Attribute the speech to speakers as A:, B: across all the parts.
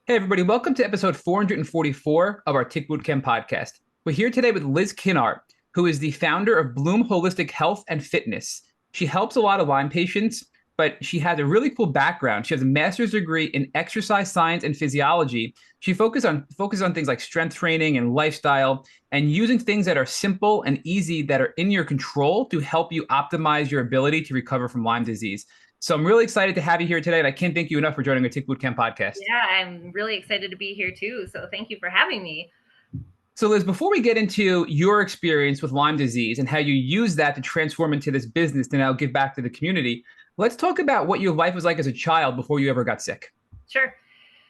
A: Hey, everybody, welcome to episode 444 of our Tick Bootcamp podcast. We're here today with Liz Kinnart, who is the founder of Bloom Holistic Health and Fitness. She helps a lot of Lyme patients, but she has a really cool background. She has a master's degree in exercise science and physiology. She focuses on things like strength training and lifestyle and using things that are simple and easy that are in your control to help you optimize your ability to recover from Lyme disease. So I'm really excited to have you here today, and I can't thank you enough for joining our Tick Bootcamp podcast.
B: Yeah, I'm really excited to be here too. So thank you for having me.
A: So, Liz, before we get into your experience with Lyme disease and how you use that to transform into this business to now give back to the community, let's talk about what your life was like as a child before you ever got sick.
B: Sure.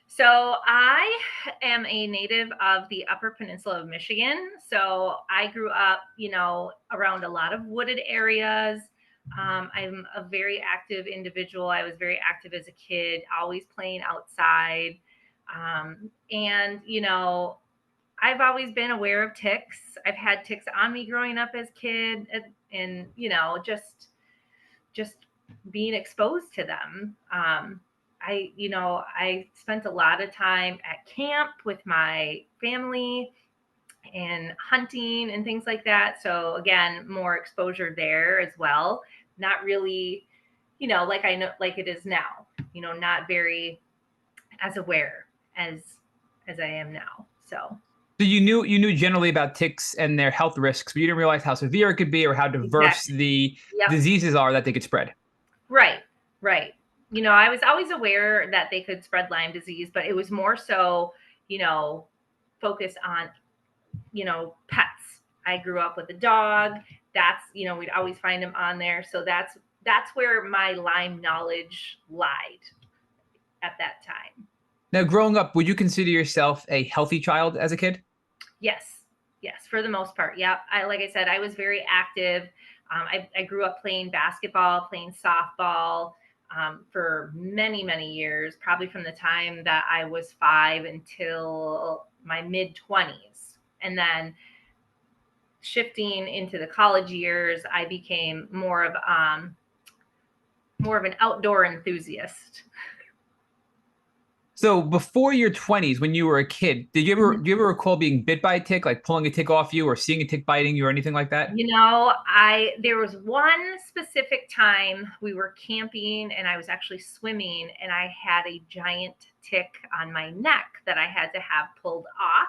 B: So I am a native of the Upper Peninsula of Michigan. So I grew up, around a lot of wooded areas. I'm a very active individual. I was very active as a kid, always playing outside. And I've always been aware of ticks. I've had ticks on me growing up as a kid and just being exposed to them. I spent a lot of time at camp with my family and hunting and things like that. So again, more exposure there as well. Not really, like I know, like it is now, not very as aware as I am now. So
A: So you knew generally about ticks and their health risks, but you didn't realize how severe it could be or how diverse
B: exactly.
A: the
B: Yep.
A: diseases are that they could spread.
B: Right. Right. I was always aware that they could spread Lyme disease, but it was more so, you know, focused on, pets. I grew up with a dog. We'd always find him on there. So that's where my Lyme knowledge lied at that time.
A: Now, growing up, would you consider yourself a healthy child as a kid?
B: Yes. Yes, for the most part. Yeah. Like I said, I was very active. I grew up playing basketball, playing softball for many, many years, probably from the time that I was 5 until my mid 20s. And then shifting into the college years, I became more of an outdoor enthusiast.
A: So before your 20s, when you were a kid, do you ever recall being bit by a tick, like pulling a tick off you or seeing a tick biting you or anything like that?
B: There was one specific time we were camping and I was actually swimming and I had a giant tick on my neck that I had to have pulled off.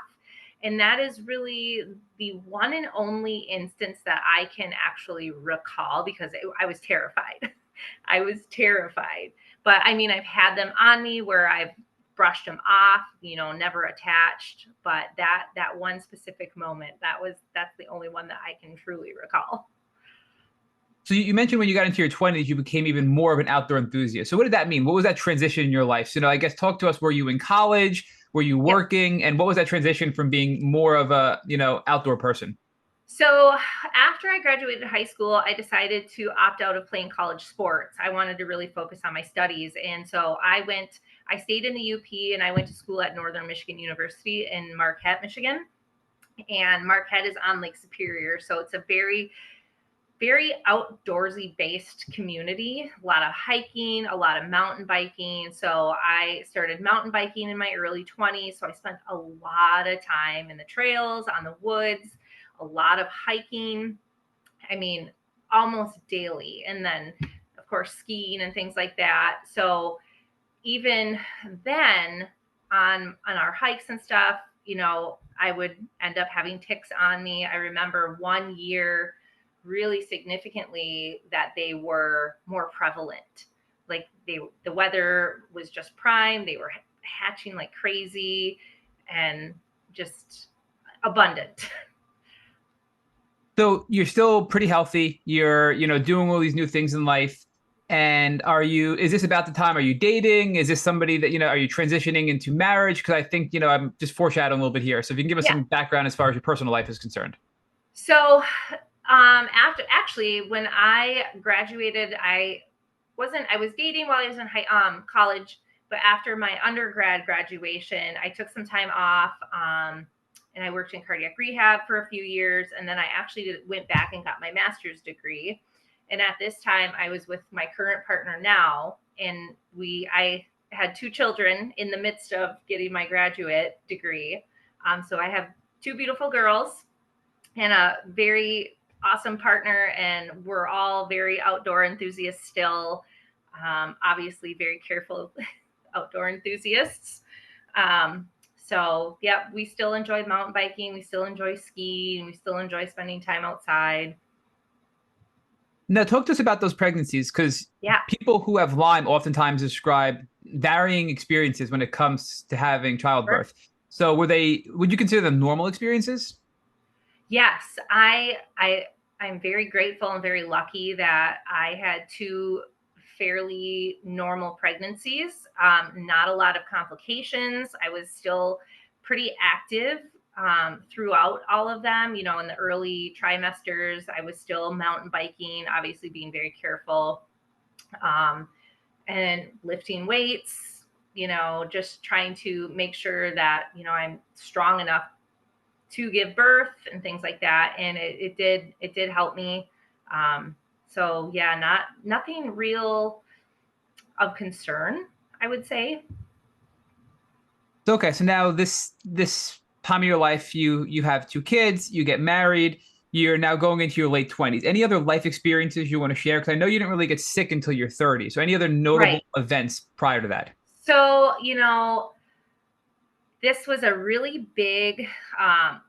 B: And that is really the one and only instance that I can actually recall because I was terrified. I was terrified. But I mean, I've had them on me where I've brushed them off, never attached. But that one specific moment, that's the only one that I can truly recall.
A: So you mentioned when you got into your 20s, you became even more of an outdoor enthusiast. So what did that mean? What was that transition in your life? So, I guess talk to us. Were you in college? Were you
B: Yep.
A: working? And what was that transition from being more of a, outdoor person?
B: So after I graduated high school, I decided to opt out of playing college sports. I wanted to really focus on my studies. And so I stayed in the UP and I went to school at Northern Michigan University in Marquette, Michigan. And Marquette is on Lake Superior. So it's a very, very outdoorsy based community, a lot of hiking, a lot of mountain biking. So I started mountain biking in my early 20s. So I spent a lot of time in the trails, on the woods, a lot of hiking. I mean, almost daily. And then, of course, skiing and things like that. So even then, on our hikes and stuff, I would end up having ticks on me. I remember one year really significantly that they were more prevalent. Like the weather was just prime. They were hatching like crazy and just abundant.
A: So you're still pretty healthy. You're, doing all these new things in life. And is this about the time? Are you dating? Is this somebody that, are you transitioning into marriage? Because I think, I'm just foreshadowing a little bit here. So if you can give us
B: Yeah.
A: some background as far as your personal life is concerned.
B: So after actually when I graduated, I was dating while I was in college, but after my undergrad graduation, I took some time off and I worked in cardiac rehab for a few years. And then I actually went back and got my master's degree. And at this time, I was with my current partner now, and I had two children in the midst of getting my graduate degree. So I have two beautiful girls and a very awesome partner, and we're all very outdoor enthusiasts still. Obviously, very careful outdoor enthusiasts. So, yeah, we still enjoy mountain biking. We still enjoy skiing. We still enjoy spending time outside.
A: Now, talk to us about those pregnancies, because
B: Yeah.
A: people who have Lyme oftentimes describe varying experiences when it comes to having
B: Sure.
A: childbirth. So, would you consider them normal experiences?
B: Yes, I'm very grateful and very lucky that I had two fairly normal pregnancies. Not a lot of complications. I was still pretty active throughout all of them. You know, in the early trimesters, I was still mountain biking, obviously being very careful, um, and lifting weights. You know, just trying to make sure that I'm strong enough to give birth and things like that, and it did help me. So yeah, nothing real of concern, I would say.
A: Okay, so now this time of your life, you have two kids, you get married, you're now going into your late 20s. Any other life experiences you want to share? Because I know you didn't really get sick until your 30s. So any other notable
B: Right.
A: events prior to that?
B: So this was a really big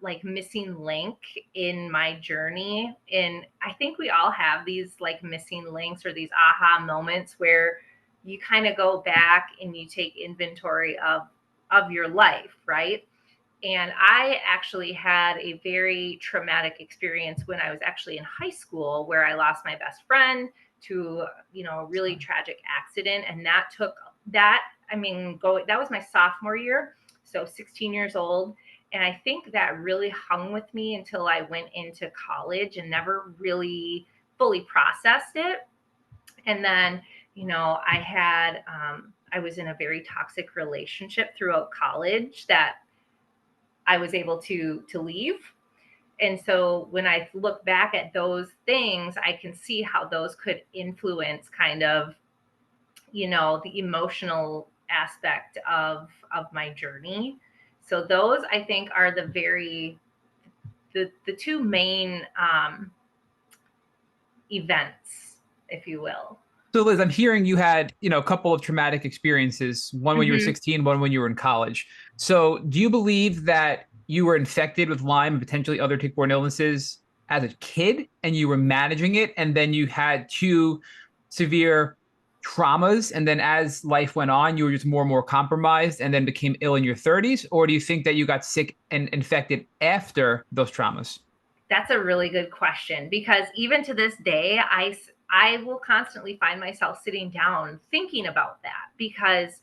B: like missing link in my journey, and I think we all have these like missing links or these aha moments where you kind of go back and you take inventory of your life, right? And I actually had a very traumatic experience when I was actually in high school, where I lost my best friend to a really tragic accident. And that took that I mean go that was my sophomore year, so 16 years old. And I think that really hung with me until I went into college and never really fully processed it. And then I was in a very toxic relationship throughout college that I was able to leave. And so when I look back at those things, I can see how those could influence kind of, the emotional aspect of my journey. So those I think are the two main events, if you will.
A: So Liz, I'm hearing you had, a couple of traumatic experiences, one when you were
B: Hmm.
A: 16, one when you were in college. So do you believe that you were infected with Lyme and potentially other tick-borne illnesses as a kid and you were managing it, and then you had two severe traumas, and then as life went on, you were just more and more compromised and then became ill in your 30s? Or do you think that you got sick and infected after those traumas?
B: That's a really good question, because even to this day, I will constantly find myself sitting down thinking about that, because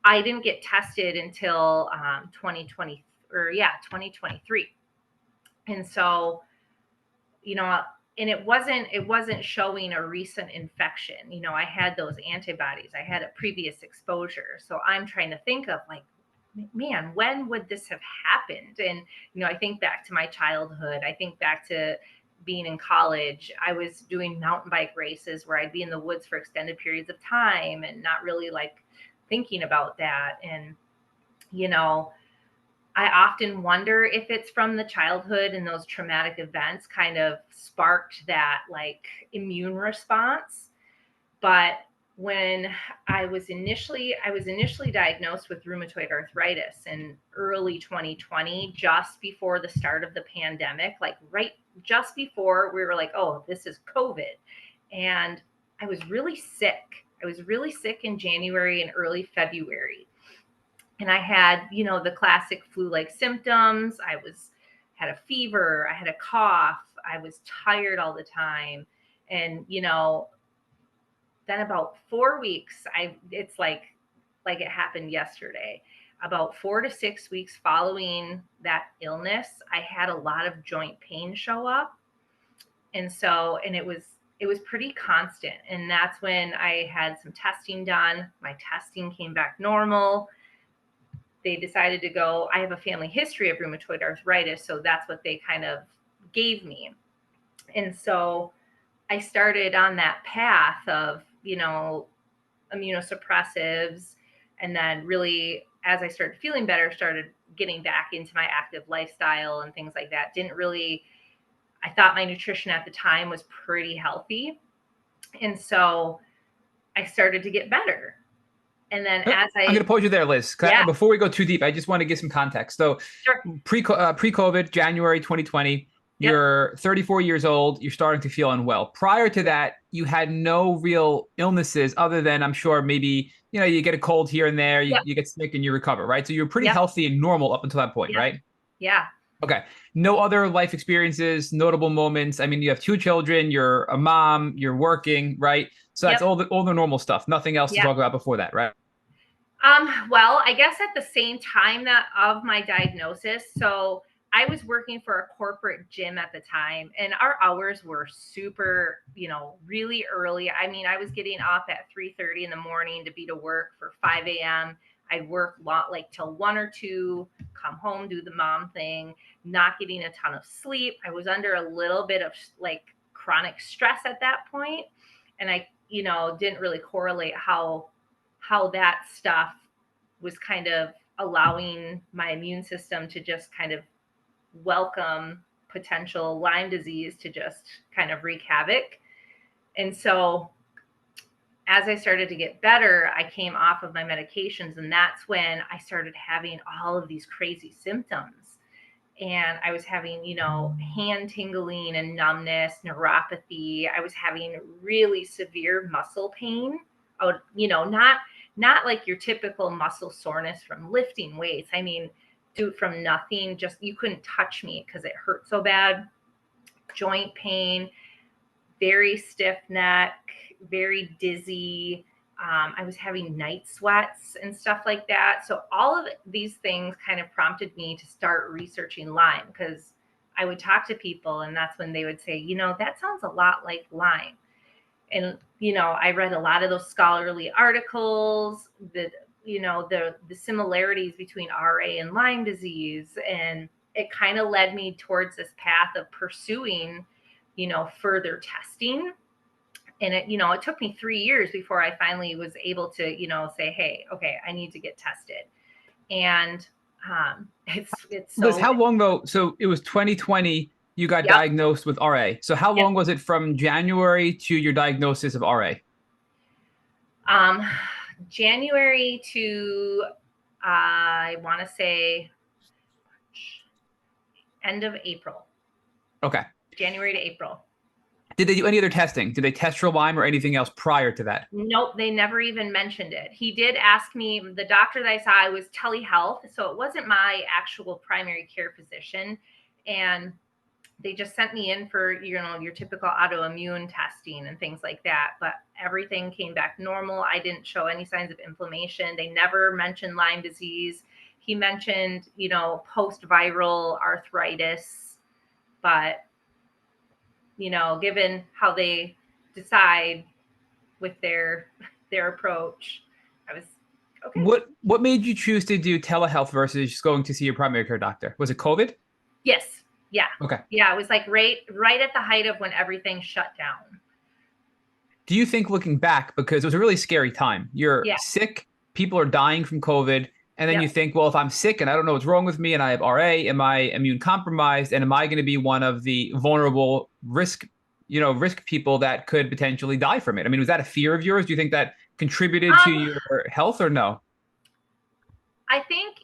B: I didn't get tested until 2020, or yeah, 2023. And so, you know, and it wasn't showing a recent infection. I had those antibodies. I had a previous exposure. So I'm trying to think of like, man, when would this have happened? And I think back to my childhood. I think back to being in college. I was doing mountain bike races where I'd be in the woods for extended periods of time and not really like thinking about that. And you know, I often wonder if it's from the childhood and those traumatic events kind of sparked that like immune response. But when I was initially diagnosed with rheumatoid arthritis in early 2020, just before the start of the pandemic, like right just before we were like, oh, this is COVID. And I was really sick. I was really sick in January and early February. And I had, the classic flu-like symptoms. Had a fever, I had a cough, I was tired all the time. And, then about 4 weeks, it's like it happened yesterday. About 4 to 6 weeks following that illness, I had a lot of joint pain show up. And it was pretty constant. And that's when I had some testing done. My testing came back normal. They decided to go, I have a family history of rheumatoid arthritis, so that's what they kind of gave me. And so I started on that path of, immunosuppressives. And then really, as I started feeling better, started getting back into my active lifestyle and things like that. I thought my nutrition at the time was pretty healthy. And so I started to get better. And then
A: I'm going to pause you there, Liz.
B: Yeah.
A: Before we go too deep, I just want to give some context. So
B: Sure.
A: Pre-COVID, January 2020, you're 34 years old. You're starting to feel unwell. Prior to that, you had no real illnesses other than, I'm sure, maybe, you get a cold here and there, you get sick and you recover, right? So you're pretty healthy and normal up until that point, right?
B: Yeah.
A: Okay. No other life experiences, notable moments. I mean, you have 2 children, you're a mom, you're working, right? So that's all the normal stuff. Nothing else to talk about before that, right?
B: Well, I guess at the same time of my diagnosis, so I was working for a corporate gym at the time, and our hours were super, really early. I mean, I was getting off at 3:30 in the morning to be to work for 5 a.m. I'd work like till 1 or 2, come home, do the mom thing, not getting a ton of sleep. I was under a little bit of like chronic stress at that point, and I, didn't really correlate how that stuff was kind of allowing my immune system to just kind of welcome potential Lyme disease to just kind of wreak havoc. And so as I started to get better, I came off of my medications, and that's when I started having all of these crazy symptoms. And I was having, hand tingling and numbness, neuropathy. I was having really severe muscle pain. Not like your typical muscle soreness from lifting weights. I mean, from nothing, just you couldn't touch me because it hurt so bad. Joint pain, very stiff neck, very dizzy. I was having night sweats and stuff like that. So all of these things kind of prompted me to start researching Lyme, because I would talk to people and that's when they would say, that sounds a lot like Lyme. And, I read a lot of those scholarly articles, the similarities between RA and Lyme disease. And it kind of led me towards this path of pursuing, further testing. And it took me 3 years before I finally was able to, say, hey, okay, I need to get tested. And it's so.
A: Liz, how long though? So it was 2020. You got diagnosed with RA. So how long was it from January to your diagnosis of RA?
B: January to, I want to say, end of April.
A: Okay.
B: January to April.
A: Did they do any other testing? Did they test for Lyme or anything else prior to that?
B: Nope, they never even mentioned it. He did ask me, the doctor that I saw, I was telehealth, so it wasn't my actual primary care physician. And they just sent me in for, your typical autoimmune testing and things like that. But everything came back normal. I didn't show any signs of inflammation. They never mentioned Lyme disease. He mentioned, post-viral arthritis. But, given how they decide with their approach, I was okay.
A: What made you choose to do telehealth versus just going to see your primary care doctor? Was it COVID?
B: Yes. Yeah.
A: Okay.
B: Yeah, it was like right at the height of when everything shut down.
A: Do you think, looking back, because it was a really scary time, you're sick, people are dying from COVID, and then you think, well, if I'm sick and I don't know what's wrong with me and I have RA, am I immune compromised? And am I going to be one of the vulnerable risk people that could potentially die from it? I mean, was that a fear of yours? Do you think that contributed to your health or no?
B: I think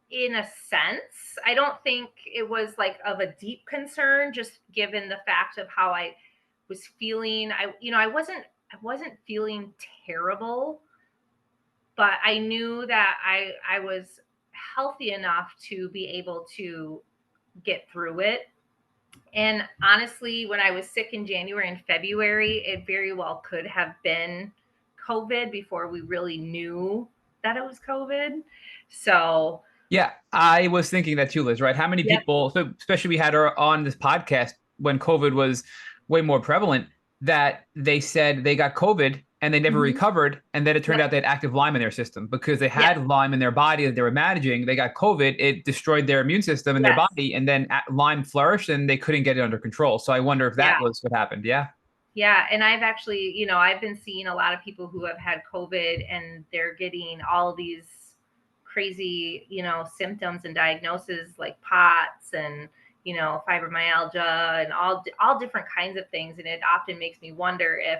B: in a sense, I don't think it was like of a deep concern, just given the fact of how I was feeling. I wasn't feeling terrible, but I knew that I was healthy enough to be able to get through it. And honestly, when I was sick in January and February, it very well could have been COVID before we really knew that it was COVID. So
A: yeah, I was thinking that too, Liz, right? How many people, so especially we had her on this podcast when COVID was way more prevalent, that they said they got COVID and they never recovered. And then it turned out they had active Lyme in their system because they had Lyme in their body that they were managing. They got COVID. It destroyed their immune system in their body. And then Lyme flourished and they couldn't get it under control. So I wonder if that was what happened. Yeah.
B: Yeah. And I've actually, I've been seeing a lot of people who have had COVID and they're getting all these crazy, symptoms and diagnoses like POTS and, fibromyalgia and all different kinds of things. And it often makes me wonder if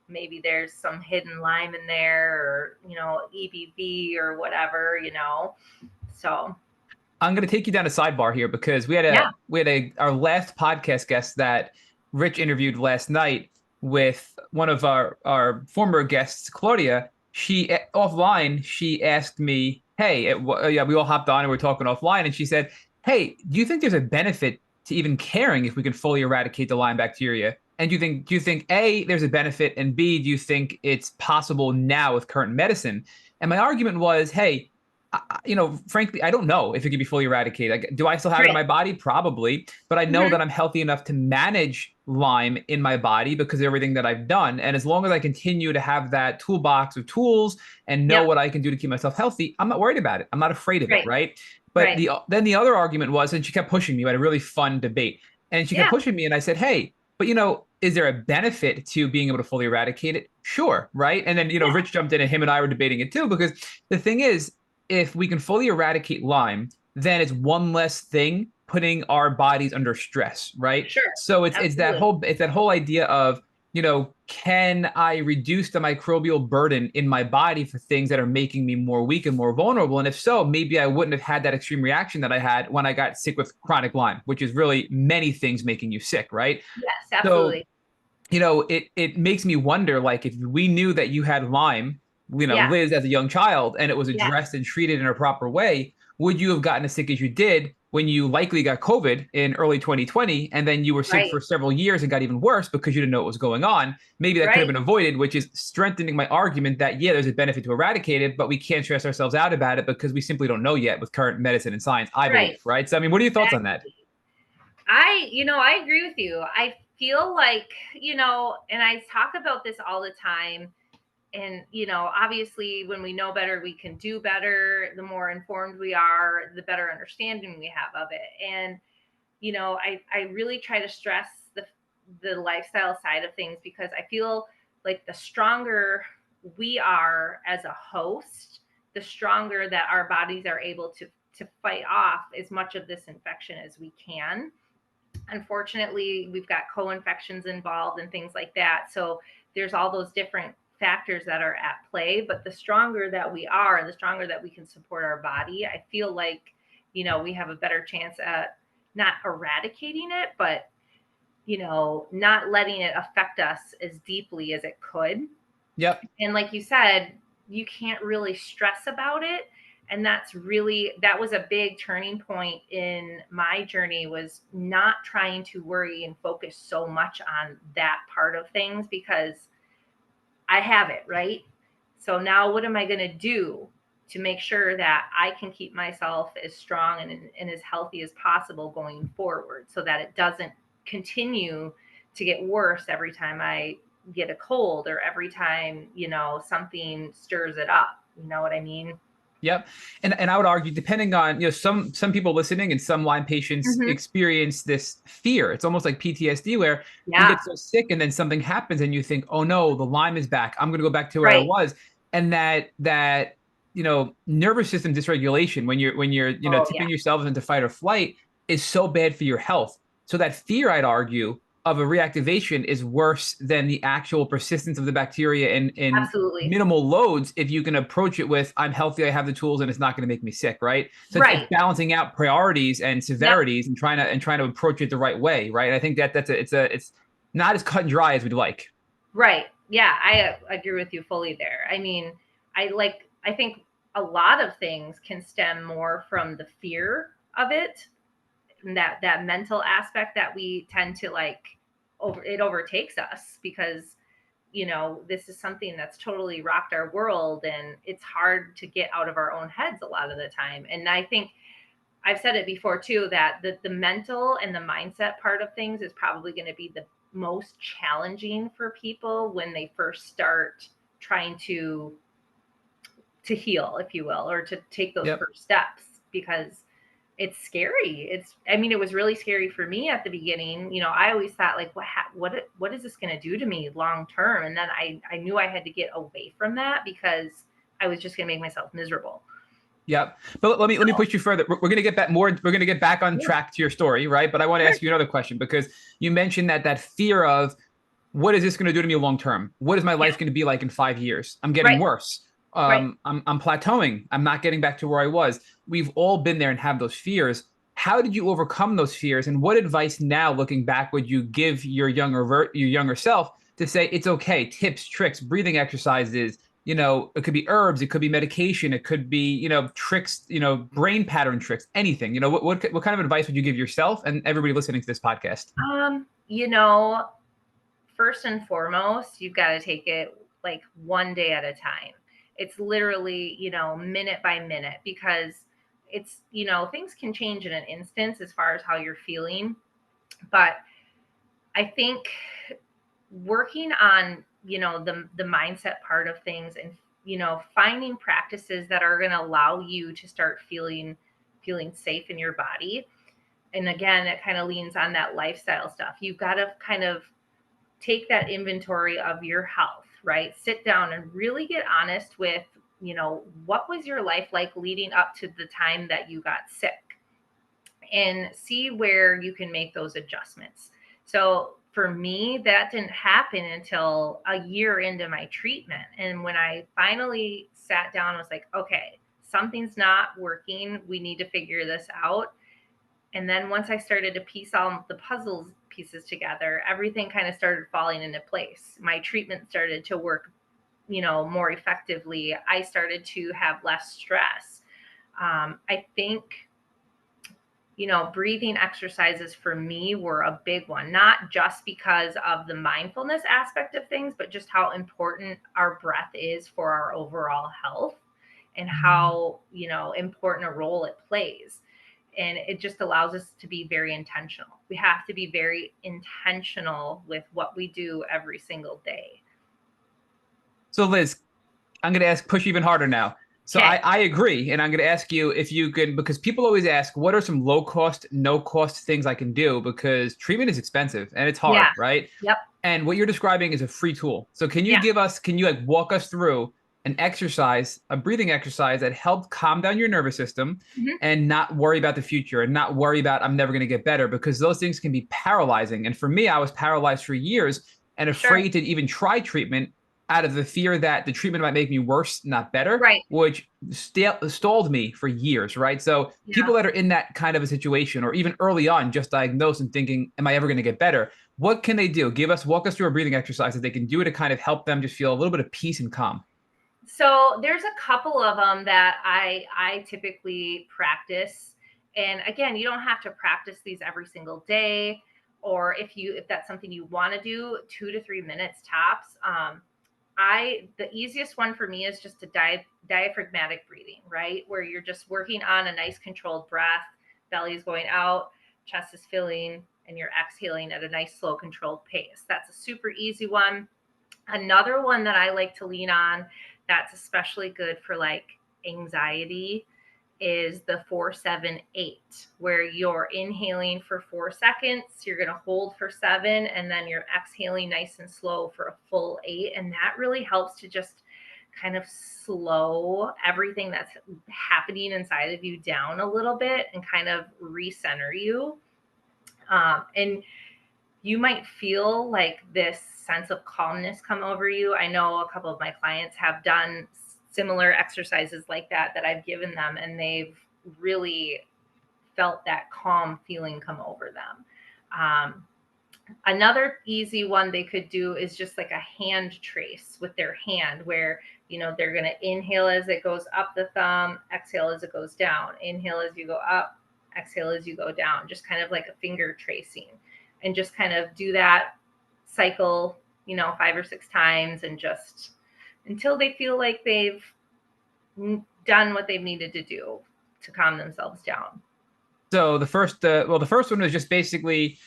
B: maybe there's some hidden Lyme in there or, EBV or whatever, So
A: I'm going to take you down a sidebar here because
B: yeah.
A: our last podcast guest that Rich interviewed last night with one of our former guests, Claudia. She offline, she asked me, "Hey, yeah, we all hopped on and we're talking offline," and she said, "Hey, do you think there's a benefit to even caring if we can fully eradicate the Lyme bacteria? And do you think A, there's a benefit, and B, do you think it's possible now with current medicine?" And my argument was, hey, frankly, I don't know if it can be fully eradicated. Like, do I still have it in
B: Right.
A: my body? Probably, but I know
B: Hmm.
A: that I'm healthy enough to manage Lyme in my body because of everything that I've done. And as long as I continue to have that toolbox of tools and know
B: Yep.
A: what I can do to keep myself healthy, I'm not worried about it. I'm not afraid of it,
B: Right.
A: right? But
B: Right.
A: then the other argument was, and she kept pushing me. We had a really fun debate, and she kept
B: Yeah.
A: pushing me, and I said, "Hey, but is there a benefit to being able to fully eradicate it? Sure, right?" And then
B: Yeah.
A: Rich jumped in, and him and I were debating it too because the thing is, if we can fully eradicate Lyme, then it's one less thing putting our bodies under stress, right?
B: Sure.
A: So
B: Absolutely.
A: it's that whole idea of, can I reduce the microbial burden in my body for things that are making me more weak and more vulnerable? And if so, maybe I wouldn't have had that extreme reaction that I had when I got sick with chronic Lyme, which is really many things making you sick, right?
B: Yes,
A: So
B: absolutely.
A: it makes me wonder, like, if we knew that you had Lyme,
B: Yeah.
A: Liz as a young child, and it was
B: Yes.
A: addressed and treated in a proper way, would you have gotten as sick as you did when you likely got COVID in early 2020, and then you were sick
B: Right.
A: for several years and got even worse because you didn't know what was going on? Maybe that could have
B: Right.
A: been avoided, which is strengthening my argument that, yeah, there's a benefit to eradicate it, but we can't stress ourselves out about it because we simply don't know yet with current medicine and science, I
B: Right.
A: believe, right? So, I mean, what are your thoughts on that?
B: Exactly. I agree with you. I feel like, and I talk about this all the time. And, obviously, when we know better, we can do better. The more informed we are, the better understanding we have of it. And, I really try to stress the lifestyle side of things because I feel like the stronger we are as a host, the stronger that our bodies are able to fight off as much of this infection as we can. Unfortunately, we've got co-infections involved and things like that. So there's all those different factors that are at play. But the stronger that we are and the stronger that we can support our body, I feel like, we have a better chance at not eradicating it, but, not letting it affect us as deeply as it could.
A: Yep.
B: And like you said, you can't really stress about it. And that was a big turning point in my journey, was not trying to worry and focus so much on that part of things because I have it, right? So now what am I going to do to make sure that I can keep myself as strong and as healthy as possible going forward so that it doesn't continue to get worse every time I get a cold or every time, something stirs it up. You know what I mean?
A: Yep. And I would argue, depending on, some people listening and some Lyme patients
B: Hmm.
A: experience this fear. It's almost like PTSD where you
B: Yeah.
A: get so sick and then something happens and you think, oh no, the Lyme is back. I'm going to go back to where I
B: Right.
A: was. And that nervous system dysregulation when you're
B: Oh, yeah.
A: tipping yourselves into fight or flight is so bad for your health. So that fear, I'd argue, of a reactivation is worse than the actual persistence of the bacteria in
B: Absolutely.
A: minimal loads if you can approach it with, I'm healthy, I have the tools, and it's not going to make me sick, right? So it's
B: Right.
A: balancing out priorities and
B: Yep.
A: severities and trying to approach it the right way, right? I think it's not as cut and dry as we'd like.
B: Right. Yeah, I agree with you fully there. I mean, I think a lot of things can stem more from the fear of it, and that mental aspect that we tend to overtakes us because this is something that's totally rocked our world and it's hard to get out of our own heads a lot of the time. And I think I've said it before too, that the mental and the mindset part of things is probably going to be the most challenging for people when they first start trying to heal, if you will, or to take those
A: Yep.
B: first steps, because it's scary. I mean, it was really scary for me at the beginning. You know, I always thought like, what is this going to do to me long term? And then I knew I had to get away from that because I was just going to make myself miserable.
A: Yep. But let me push you further. We're going to get back more. We're going to get back on
B: Yeah.
A: track to your story, right? But I want to ask you another question because you mentioned that fear of what is this going to do to me long term? What is my
B: Yeah.
A: life going to be like in 5 years? I'm getting
B: Right.
A: worse.
B: Right.
A: I'm plateauing. I'm not getting back to where I was. We've all been there and have those fears. How did you overcome those fears? And what advice now, looking back, would you give your younger self to say it's okay? Tips, tricks, breathing exercises. You know, it could be herbs, it could be medication, it could be tricks, brain pattern tricks, anything. What kind of advice would you give yourself and everybody listening to this podcast?
B: You know, first and foremost, you've got to take it like one day at a time. It's literally, minute by minute, because it's, things can change in an instance as far as how you're feeling. But I think working on, the mindset part of things, and, finding practices that are going to allow you to start feeling safe in your body. And again, it kind of leans on that lifestyle stuff. You've got to kind of take that inventory of your health, right? Sit down and really get honest with, what was your life like leading up to the time that you got sick, and see where you can make those adjustments. So for me, that didn't happen until a year into my treatment. And when I finally sat down, I was like, okay, something's not working. We need to figure this out. And then once I started to piece all the puzzle pieces together, everything kind of started falling into place. My treatment started to work, more effectively. I started to have less stress. I think, breathing exercises for me were a big one, not just because of the mindfulness aspect of things, but just how important our breath is for our overall health, and how, important a role it plays. And it just allows us to be very intentional. We have to be very intentional with what we do every single day.
A: So Liz, I'm going to push even harder now. So
B: Okay.
A: I agree. And I'm going to ask you if you can, because people always ask, what are some low cost, no cost things I can do? Because treatment is expensive and it's hard,
B: Yeah.
A: right?
B: Yep.
A: And what you're describing is a free tool. So
B: Yeah.
A: can you like walk us through an exercise, a breathing exercise that helped calm down your nervous system
B: Mm-hmm.
A: and not worry about the future and not worry about I'm never going to get better, because those things can be paralyzing. And for me, I was paralyzed for years and
B: Sure.
A: afraid to even try treatment out of the fear that the treatment might make me worse, not better,
B: Right.
A: which stalled me for years, right? So
B: Yeah.
A: people that are in that kind of a situation, or even early on, just diagnosed and thinking, am I ever going to get better? What can they do? Walk us through a breathing exercise that they can do to kind of help them just feel a little bit of peace and calm.
B: So there's a couple of them that I typically practice. And again, you don't have to practice these every single day, or if that's something you want to do, 2 to 3 minutes tops. The easiest one for me is just a diaphragmatic breathing, right? Where you're just working on a nice controlled breath, belly is going out, chest is filling, and you're exhaling at a nice, slow, controlled pace. That's a super easy one. Another one that I like to lean on, that's especially good for like anxiety, is the 4-7-8, where you're inhaling for 4 seconds, you're going to hold for 7, and then you're exhaling nice and slow for a full 8. And that really helps to just kind of slow everything that's happening inside of you down a little bit and kind of recenter you. And you might feel like this sense of calmness come over you. I know a couple of my clients have done similar exercises like that I've given them, and they've really felt that calm feeling come over them. Another easy one they could do is just like a hand trace with their hand, where they're going to inhale as it goes up the thumb, exhale as it goes down, inhale as you go up, exhale as you go down, just kind of like a finger tracing, and just kind of do that cycle 5 or 6 times, and just until they feel like they've done what they've needed to do to calm themselves down.
A: So the first one is just basically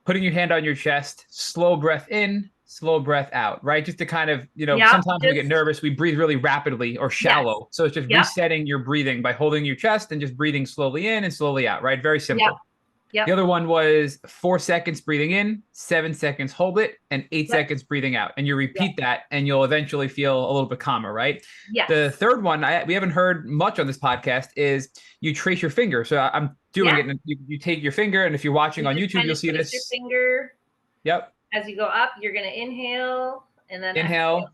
A: putting your hand on your chest, slow breath in, slow breath out, right? Just to kind of,
B: Yep.
A: sometimes when we get
B: Just,
A: nervous, we breathe really rapidly or
B: yes.
A: shallow. So it's just
B: Yep.
A: resetting your breathing by holding your chest and just breathing slowly in and slowly out, right? Very
B: Yep.
A: simple.
B: Yep.
A: The other one was 4 seconds breathing in, 7 seconds hold it, and eight
B: Yep.
A: seconds breathing out. And you
B: Yep.
A: repeat that, and you'll eventually feel a little bit calmer, right?
B: Yes.
A: The third one, we haven't heard much on this podcast, is you trace your finger. So I'm doing
B: Yeah.
A: it, and you take your finger, and if you're watching
B: You
A: on
B: just
A: YouTube,
B: kind
A: you'll
B: of
A: see
B: place your
A: this.
B: finger
A: Yep.
B: as you go up. You're going to inhale and then exhale.
A: Inhale,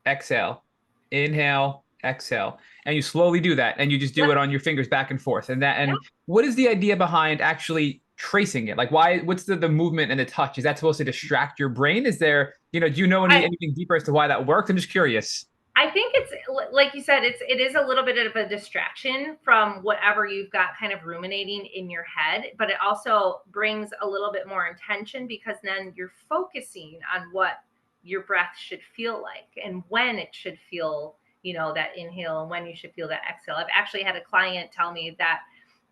A: exhale, inhale, exhale, and you slowly do that, and you just do
B: Yep.
A: it on your fingers back and forth. And
B: Yep.
A: what is the idea behind actually tracing it? Like, what's the movement and the touch? Is that supposed to distract your brain? Is there, do you know
B: I,
A: anything deeper as to why that works? I'm just curious.
B: I think it's like you said, it is a little bit of a distraction from whatever you've got kind of ruminating in your head, but it also brings a little bit more intention because then you're focusing on what your breath should feel like and when it should feel, that inhale and when you should feel that exhale. I've actually had a client tell me that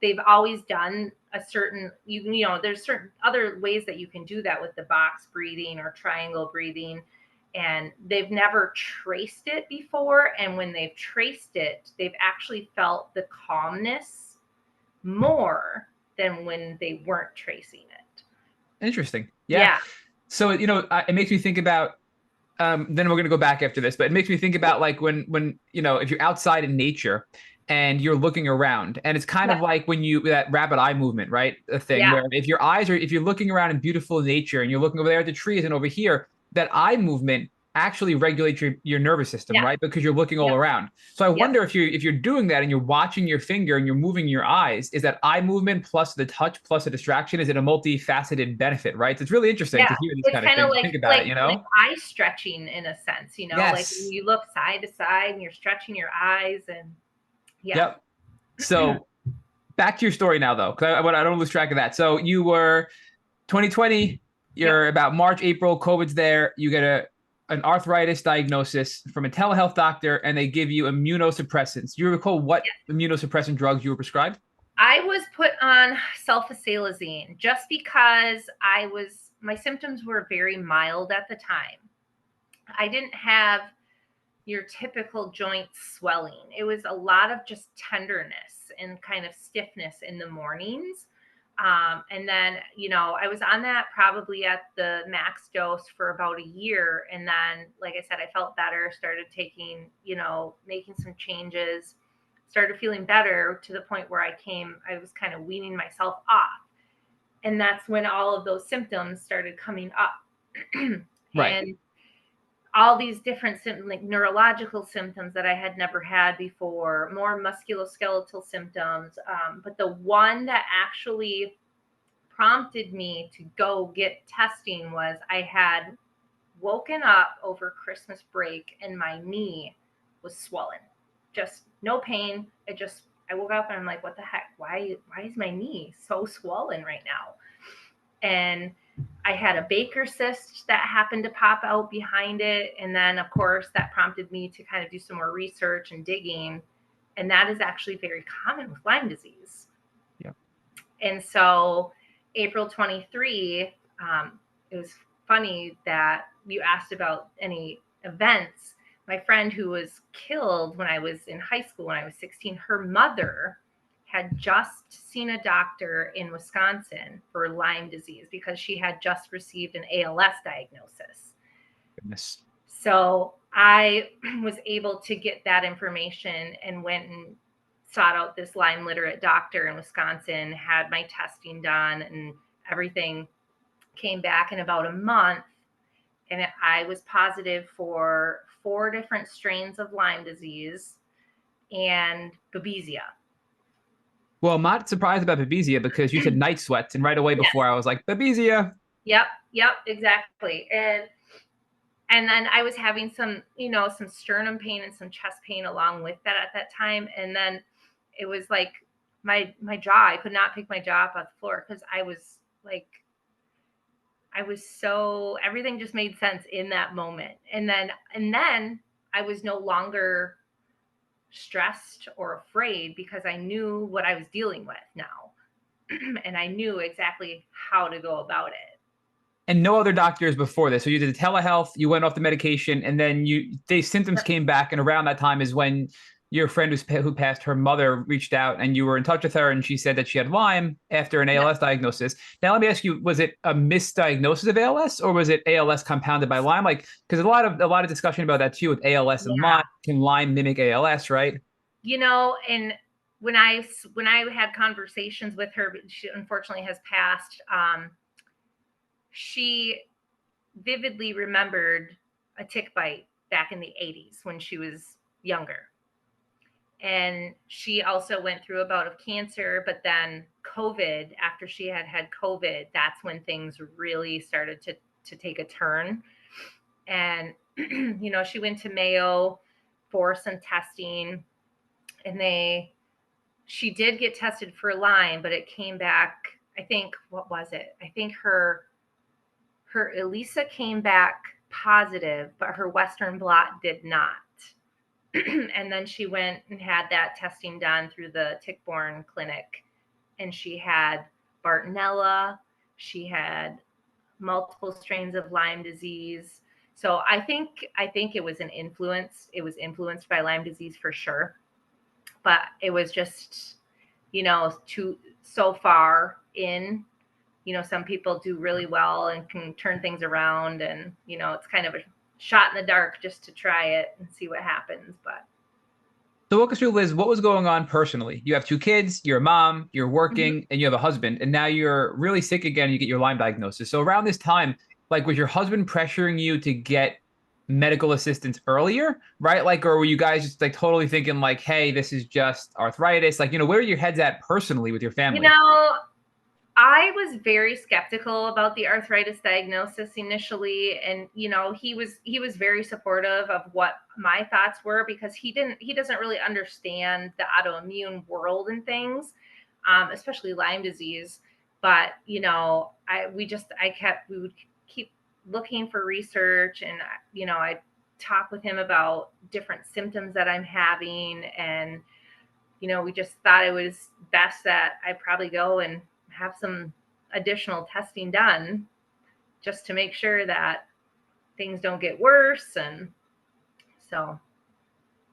B: they've always done a certain, there's certain other ways that you can do that with the box breathing or triangle breathing, and they've never traced it before. And when they've traced it, they've actually felt the calmness more than when they weren't tracing it.
A: Interesting. Yeah. So, it makes me think about, then we're going to go back after this, but it makes me think about like when, if you're outside in nature and you're looking around, and it's kind
B: Yeah.
A: of like that rapid eye movement, right? A thing
B: Yeah.
A: where if you're looking around in beautiful nature and you're looking over there at the trees and over here, that eye movement actually regulates your nervous system,
B: Yeah.
A: right? Because you're looking all
B: Yep.
A: around. So I
B: Yep.
A: wonder if you're doing that and you're watching your finger and you're moving your eyes, is that eye movement plus the touch plus a distraction, is it a multifaceted benefit, right? So it's really interesting to
B: Yeah.
A: hear these
B: It's
A: kind of
B: kind of
A: things.
B: like
A: Think about it,
B: like eye stretching in a sense, like when
A: Yes.
B: you look side to side and you're stretching your eyes, and yeah.
A: Yep. So back to your story now, though, because I don't lose track of that. So you were 2020. You're about March, April. COVID's there. You get an arthritis diagnosis from a telehealth doctor, and they give you immunosuppressants. Do you recall what immunosuppressant drugs you were prescribed?
B: I was put on self-advocacy just because my symptoms were very mild at the time. I didn't have your typical joint swelling. It was a lot of just tenderness and kind of stiffness in the mornings. And then, I was on that probably at the max dose for about a year. And then, like I said, I felt better, started taking, making some changes, started feeling better to the point where I was kind of weaning myself off. And that's when all of those symptoms started coming up.
A: Right.
B: And all these different symptoms, like neurological symptoms that I had never had before, more musculoskeletal symptoms. But the one that actually prompted me to go get testing was I had woken up over Christmas break and my knee was swollen. Just no pain. I woke up and I'm like, what the heck? Why is my knee so swollen right now? And I had a Baker cyst that happened to pop out behind it. And then, of course, that prompted me to kind of do some more research and digging. And that is actually very common with Lyme disease.
A: Yeah.
B: And so April 23, it was funny that you asked about any events. My friend who was killed when I was in high school, when I was 16, her mother had just seen a doctor in Wisconsin for Lyme disease because she had just received an ALS diagnosis.
A: Goodness.
B: So I was able to get that information and went and sought out this Lyme literate doctor in Wisconsin, had my testing done, and everything came back in about a month. And I was positive for 4 different strains of Lyme disease and Babesia.
A: Well, I'm not surprised about Babesia because you said night sweats, and right away before I was like, Babesia.
B: Yep, exactly. And then I was having some, some sternum pain and some chest pain along with that at that time. And then it was like my jaw, I could not pick my jaw up off the floor because everything just made sense in that moment. And then I was no longer stressed or afraid because I knew what I was dealing with now. And I knew exactly how to go about it.
A: and no other doctors before this. So you did the telehealth, you went off the medication, and then these symptoms came back. And around that time is when your friend who passed, her mother reached out, and you were in touch with her, and she said that she had Lyme after an
B: Yeah.
A: ALS diagnosis. Now, let me ask you: was it a misdiagnosis of ALS, or was it ALS compounded by Lyme? Like, because a lot of discussion about that too with ALS and
B: Yeah.
A: Lyme. Can Lyme mimic ALS? Right?
B: And when I had conversations with her, she unfortunately has passed. She vividly remembered a tick bite back in the 80s when she was younger. And she also went through a bout of cancer, but then COVID, after she had COVID, that's when things really started to take a turn. And, she went to Mayo for some testing, and she did get tested for Lyme, but it came back, I think, what was it? I think her ELISA came back positive, but her Western blot did not. And then she went and had that testing done through the tick-borne clinic, and she had Bartonella, she had multiple strains of Lyme disease. So I think it was an influence. It was influenced by Lyme disease for sure, but it was just, too so far in. Some people do really well and can turn things around, and it's kind of a shot in the dark just to try it and see what happens. But
A: So walk us through, Liz, what was going on personally? You have two kids, you're a mom, you're
B: Mhm.
A: working, and you have a husband, and now you're really sick again, and you get your Lyme diagnosis. So around this time, like, was your husband pressuring you to get medical assistance earlier, right? Like, or were you guys just like totally thinking like, hey, this is just arthritis? Like, where are your heads at personally with your
B: you
A: family?
B: know, I was very skeptical about the arthritis diagnosis initially, and he was very supportive of what my thoughts were, because he doesn't really understand the autoimmune world and things, especially Lyme disease. But we would keep looking for research, and I talk with him about different symptoms that I'm having, and we just thought it was best that I probably go and have some additional testing done just to make sure that things don't get worse. And so,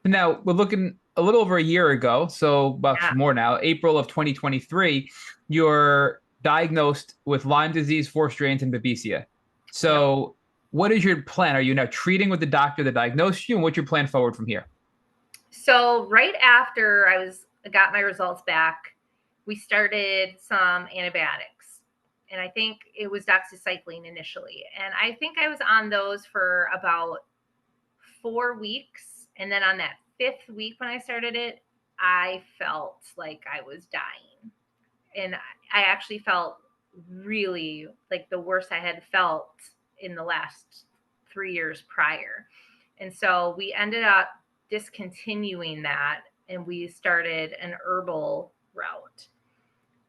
A: Now we're looking a little over a year ago, so about
B: yeah,
A: more now, April of 2023, you're diagnosed with Lyme disease, four strains, and Babesia.
B: yep.
A: So, what is your plan? Are you now treating with the doctor that diagnosed you, and what's your plan forward from here?
B: So right after I got my results back, we started some antibiotics. And I think it was doxycycline initially. And I think I was on those for about 4 weeks. And then on that fifth week when I started it, I felt like I was dying. And I actually felt really like the worst I had felt in the last 3 years prior. And so we ended up discontinuing that, and we started an herbal route.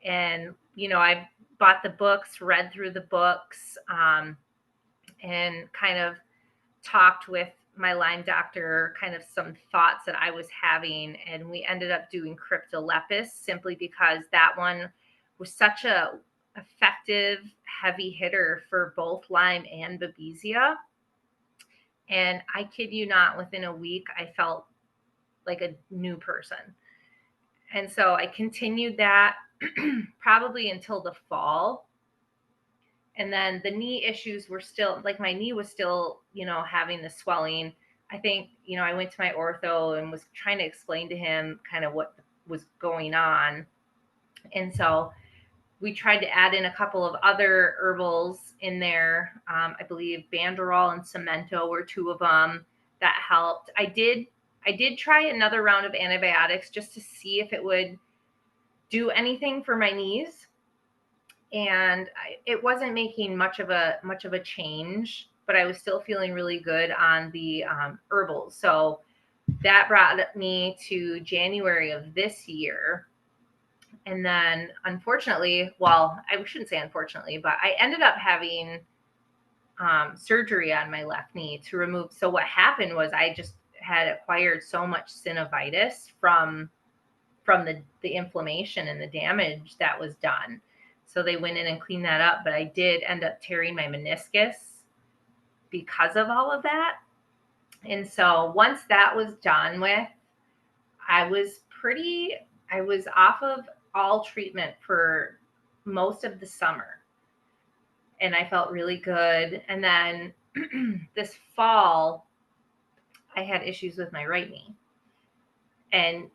B: And, I bought the books, read through the books, and kind of talked with my Lyme doctor, kind of some thoughts that I was having. And we ended up doing cryptolepis simply because that one was such a effective heavy hitter for both Lyme and Babesia. And I kid you not, within a week, I felt like a new person. And so I continued that probably until the fall. And then the knee issues were still, like, my knee was still, having the swelling. I think, I went to my ortho and was trying to explain to him kind of what was going on. And so we tried to add in a couple of other herbals in there. I believe Banderol and Cemento were two of them that helped. I did try another round of antibiotics just to see if it would do anything for my knees, and it wasn't making much of a change. But I was still feeling really good on the herbals. So that brought me to January of this year. And then, unfortunately, well, I shouldn't say unfortunately, but I ended up having surgery on my left knee to remove. So what happened was I just had acquired so much synovitis from the inflammation and the damage that was done. So they went in and cleaned that up, but I did end up tearing my meniscus because of all of that. And so once that was done with, I was off of all treatment for most of the summer, and I felt really good. And then this fall, I had issues with my right knee. And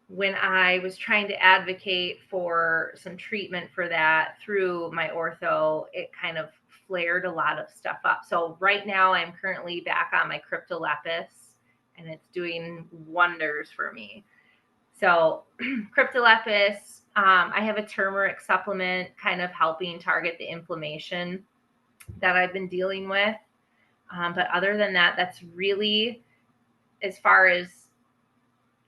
B: when I was trying to advocate for some treatment for that through my ortho, it kind of flared a lot of stuff up. So right now I'm currently back on my cryptolepis, and it's doing wonders for me. So cryptolepis, I have a turmeric supplement kind of helping target the inflammation that I've been dealing with. But other than that, that's really, as far as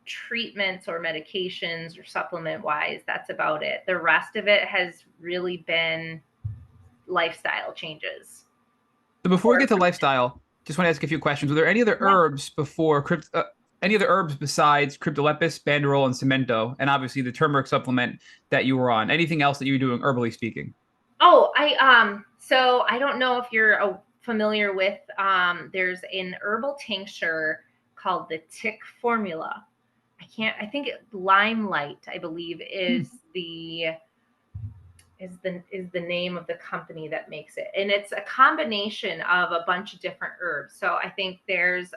B: treatments or medications or supplement wise, that's about it. The rest of it has really been lifestyle changes.
A: So before we get to lifestyle, just want to ask a few questions. Were there any other herbs before any other herbs besides cryptolepis, banderol, and cemento, and obviously the turmeric supplement that you were on? Anything else that you were doing herbally speaking?
B: Oh, so I don't know if you're familiar with, there's an herbal tincture called the Tick Formula. I think Limelight, I believe, is the name of the company that makes it. And it's a combination of a bunch of different herbs. So I think there's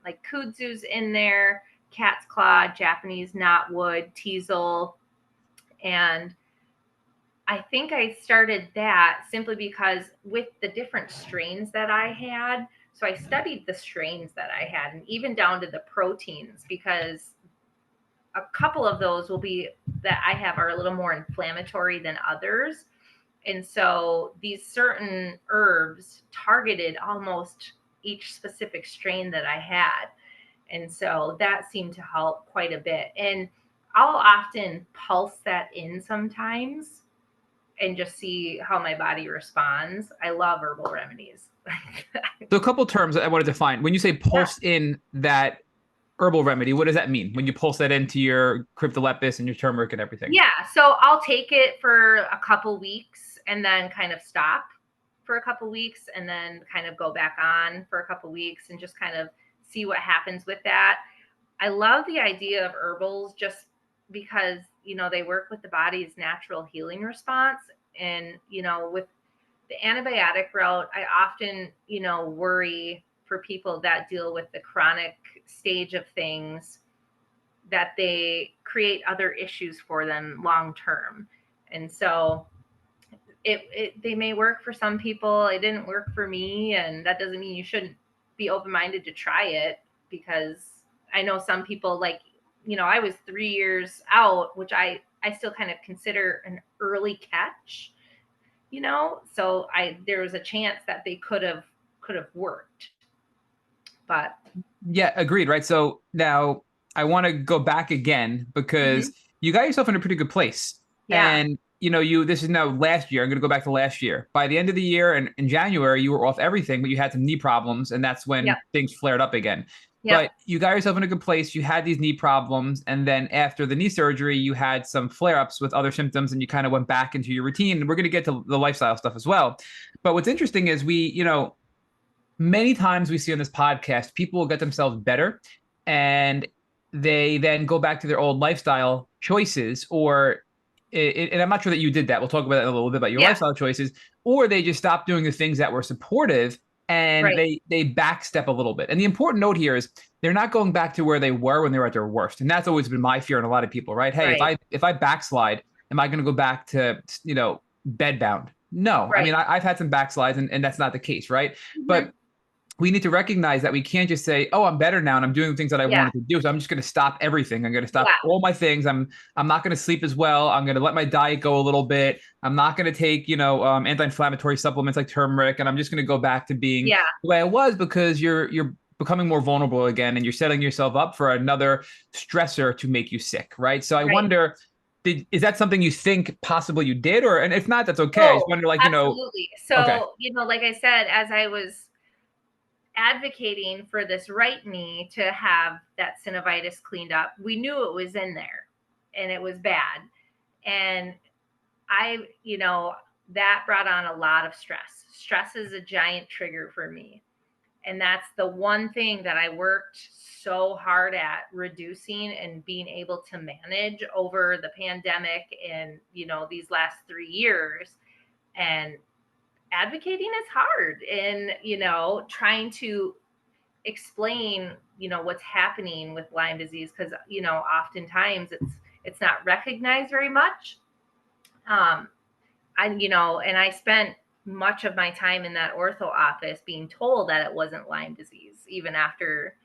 B: like kudzu's in there, cat's claw, Japanese knotwood, teasel. And I think I started that simply because with the different strains that I had, so I studied the strains that I had, and even down to the proteins, because a couple of those that I have are a little more inflammatory than others. And so these certain herbs targeted almost each specific strain that I had. And so that seemed to help quite a bit. And I'll often pulse that in sometimes and just see how my body responds. I love herbal remedies.
A: So a couple terms that I want to define. When you say pulse in that herbal remedy, what does that mean when you pulse that into your cryptolepis and your turmeric and everything?
B: Yeah, so I'll take it for a couple weeks and then kind of stop for a couple weeks and then kind of go back on for a couple weeks and just kind of see what happens with that. I love the idea of herbals just because, they work with the body's natural healing response. And, with the antibiotic route, I often, worry for people that deal with the chronic stage of things that they create other issues for them long term. And so they may work for some people. It didn't work for me. And that doesn't mean you shouldn't be open-minded to try it, because I know some people, like, I was 3 years out, which I still kind of consider an early catch, so there was a chance that they could have worked. But
A: yeah, agreed. Right. So now I want to go back again because you got yourself in a pretty good place.
B: Yeah.
A: And this is now last year. I'm going to go back to last year. By the end of the year and in January, you were off everything, but you had some knee problems, and that's when things flared up again. But you got yourself in a good place. You had these knee problems, and then after the knee surgery, you had some flare-ups with other symptoms, and you kind of went back into your routine. And we're going to get to the lifestyle stuff as well. But what's interesting is many times we see on this podcast, people will get themselves better and they then go back to their old lifestyle choices, and I'm not sure that you did that. We'll talk about that in a little bit about your lifestyle choices, or they just stop doing the things that were supportive and they backstep a little bit. And the important note here is they're not going back to where they were when they were at their worst. And that's always been my fear in a lot of people, right? Hey, if I backslide, am I going to go back to, bedbound? No. I mean, I've had some backslides and that's not the case, right? But we need to recognize that we can't just say, oh, I'm better now and I'm doing the things that I wanted to do. So I'm just going to stop everything. I'm going to stop all my things. I'm not going to sleep as well. I'm going to let my diet go a little bit. I'm not going to take, anti-inflammatory supplements like turmeric. And I'm just going to go back to being the way I was, because you're becoming more vulnerable again and you're setting yourself up for another stressor to make you sick. Right. So I wonder, is that something you think possibly you did? And if not, that's okay. I just wonder,
B: absolutely. So, like I said, as I was advocating for this right knee to have that synovitis cleaned up, we knew it was in there and it was bad. And that brought on a lot of stress. Stress is a giant trigger for me. And that's the one thing that I worked so hard at reducing and being able to manage over the pandemic and, these last 3 years. And advocating is hard, and, trying to explain, what's happening with Lyme disease, because, oftentimes it's not recognized very much. And I spent much of my time in that ortho office being told that it wasn't Lyme disease, even after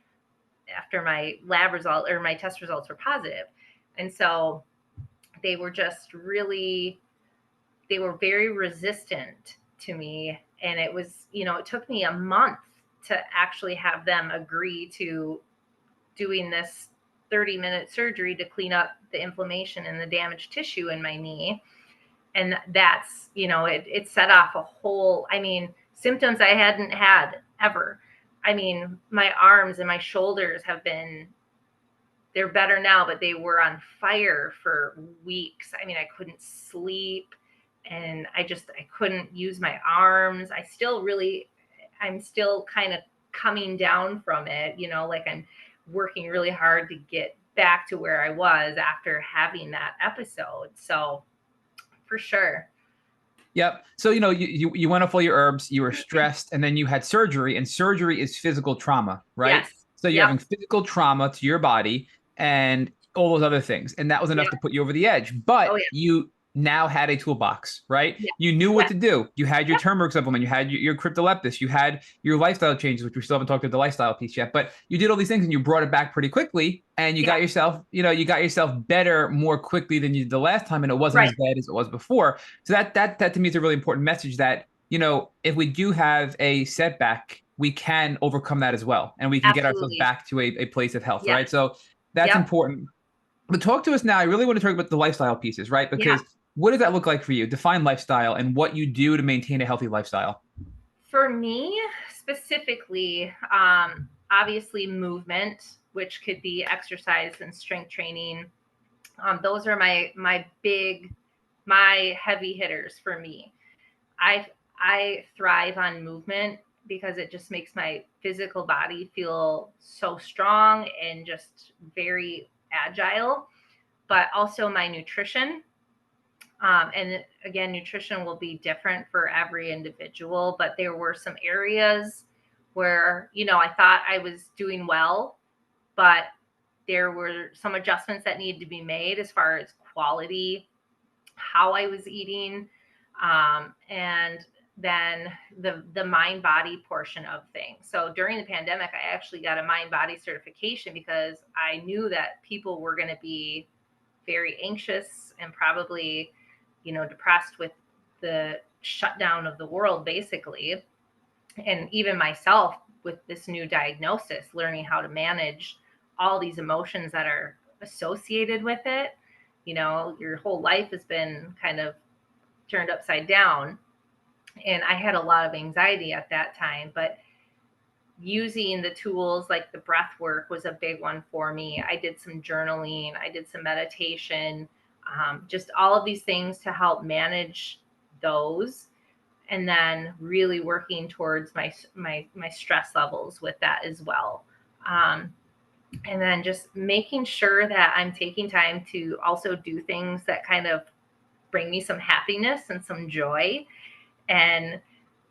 B: my lab result or my test results were positive. And so they were very resistant to me. And it was, it took me a month to actually have them agree to doing this 30-minute surgery to clean up the inflammation and the damaged tissue in my knee. And that's, it set off a whole, symptoms I hadn't had ever. My arms and my shoulders they're better now, but they were on fire for weeks. I couldn't sleep, and I couldn't use my arms. I'm still kind of coming down from it, like I'm working really hard to get back to where I was after having that episode. So for sure.
A: Yep. So, you went off all your herbs, you were stressed, and then you had surgery, and surgery is physical trauma, right?
B: Yes.
A: So you're having physical trauma to your body and all those other things. And that was enough to put you over the edge. But you now had a toolbox, right?
B: Yeah.
A: You knew what to do. You had your turmeric supplement, you had your cryptolepis, you had your lifestyle changes, which we still haven't talked about the lifestyle piece yet, but you did all these things and you brought it back pretty quickly, and you got yourself, better more quickly than you did the last time, and it wasn't as bad as it was before. So that to me is a really important message that, if we do have a setback, we can overcome that as well, and we can get ourselves back to a place of health, right? So that's important. But talk to us now. I really want to talk about the lifestyle pieces, right? Because what does that look like for you? Define lifestyle and what you do to maintain a healthy lifestyle.
B: For me specifically, obviously movement, which could be exercise and strength training. Those are my heavy hitters for me. I thrive on movement because it just makes my physical body feel so strong and just very agile, but also my nutrition. And again, nutrition will be different for every individual, but there were some areas where, I thought I was doing well, but there were some adjustments that needed to be made as far as quality, how I was eating, and then the mind body portion of things. So during the pandemic, I actually got a mind body certification because I knew that people were going to be very anxious and probably, depressed with the shutdown of the world, basically. And even myself with this new diagnosis, learning how to manage all these emotions that are associated with it. Your whole life has been kind of turned upside down. And I had a lot of anxiety at that time, but using the tools like the breath work was a big one for me. I did some journaling, I did some meditation, just all of these things to help manage those. And then really working towards my stress levels with that as well. And then just making sure that I'm taking time to also do things that kind of bring me some happiness and some joy. And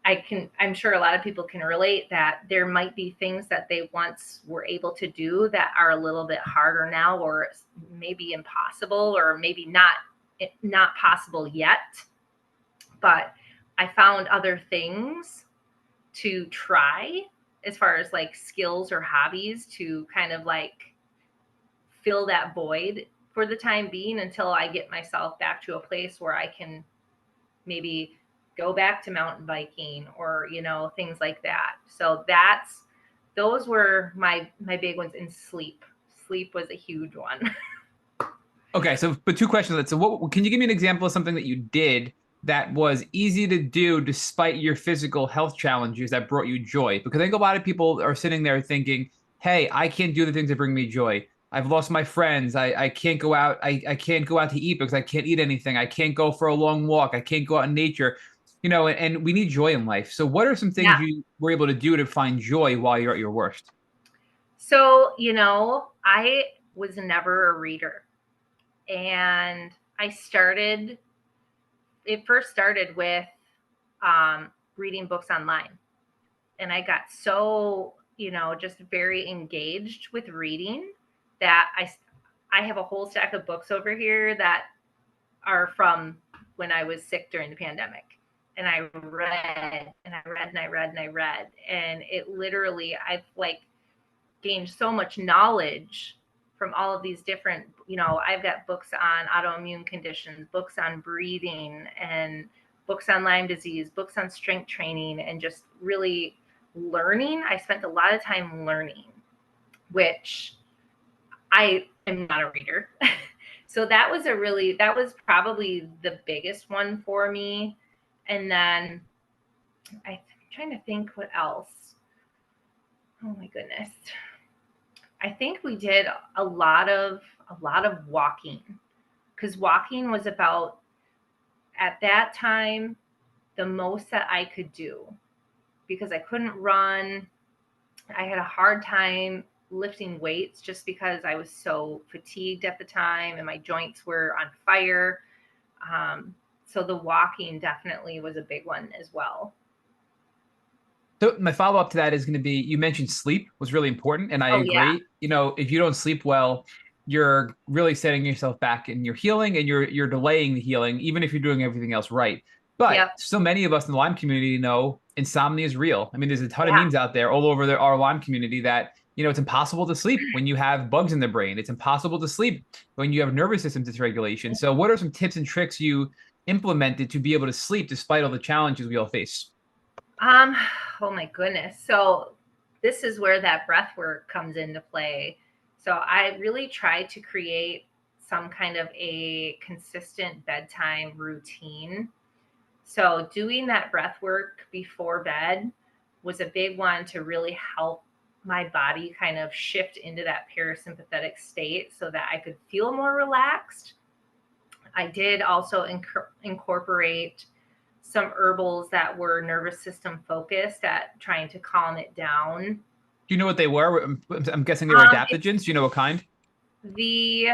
B: I'm sure a lot of people can relate that there might be things that they once were able to do that are a little bit harder now, or maybe impossible, or maybe not possible yet. But I found other things to try as far as like skills or hobbies to kind of like fill that void for the time being until I get myself back to a place where I can maybe go back to mountain biking or, things like that. So those were my big ones. And sleep was a huge one.
A: Okay. So, but two questions. So can you give me an example of something that you did that was easy to do despite your physical health challenges that brought you joy? Because I think a lot of people are sitting there thinking, hey, I can't do the things that bring me joy. I've lost my friends. I can't go out. I can't go out to eat because I can't eat anything. I can't go for a long walk. I can't go out in nature. And we need joy in life. So what are some things
B: Yeah.
A: you were able to do to find joy while you're at your worst?
B: So, I was never a reader. And it first started with reading books online. And I got so, just very engaged with reading that I have a whole stack of books over here that are from when I was sick during the pandemic. And I read and I read and I read and I read. And it literally, I've like gained so much knowledge from all of these different, I've got books on autoimmune conditions, books on breathing, and books on Lyme disease, books on strength training, and just really learning. I spent a lot of time learning, which I am not a reader. So that was probably the biggest one for me. And then I'm trying to think what else. Oh my goodness. I think we did a lot of walking, because walking was about, at that time, the most that I could do, because I couldn't run. I had a hard time lifting weights just because I was so fatigued at the time and my joints were on fire. So the walking definitely was a big one as well.
A: So my follow up to that is going to be, you mentioned sleep was really important, and I
B: Oh yeah,
A: agree. If you don't sleep well, you're really setting yourself back in your healing, and you're delaying the healing, even if you're doing everything else right. But
B: yep,
A: so many of us in the Lyme community know insomnia is real. I mean, there's a ton of
B: yeah.
A: memes out there all over our Lyme community that it's impossible to sleep when you have bugs in the brain. It's impossible to sleep when you have nervous system dysregulation. So, what are some tips and tricks you implemented to be able to sleep despite all the challenges we all face?
B: Um, oh my goodness. So this is where that breath work comes into play. So I really tried to create some kind of a consistent bedtime routine. So doing that breath work before bed was a big one to really help my body kind of shift into that parasympathetic state so that I could feel more relaxed. I did also incorporate some herbals that were nervous system focused at trying to calm it down.
A: Do you know what they were? I'm guessing they were
B: It's
A: adaptogens. Do you know what kind?
B: the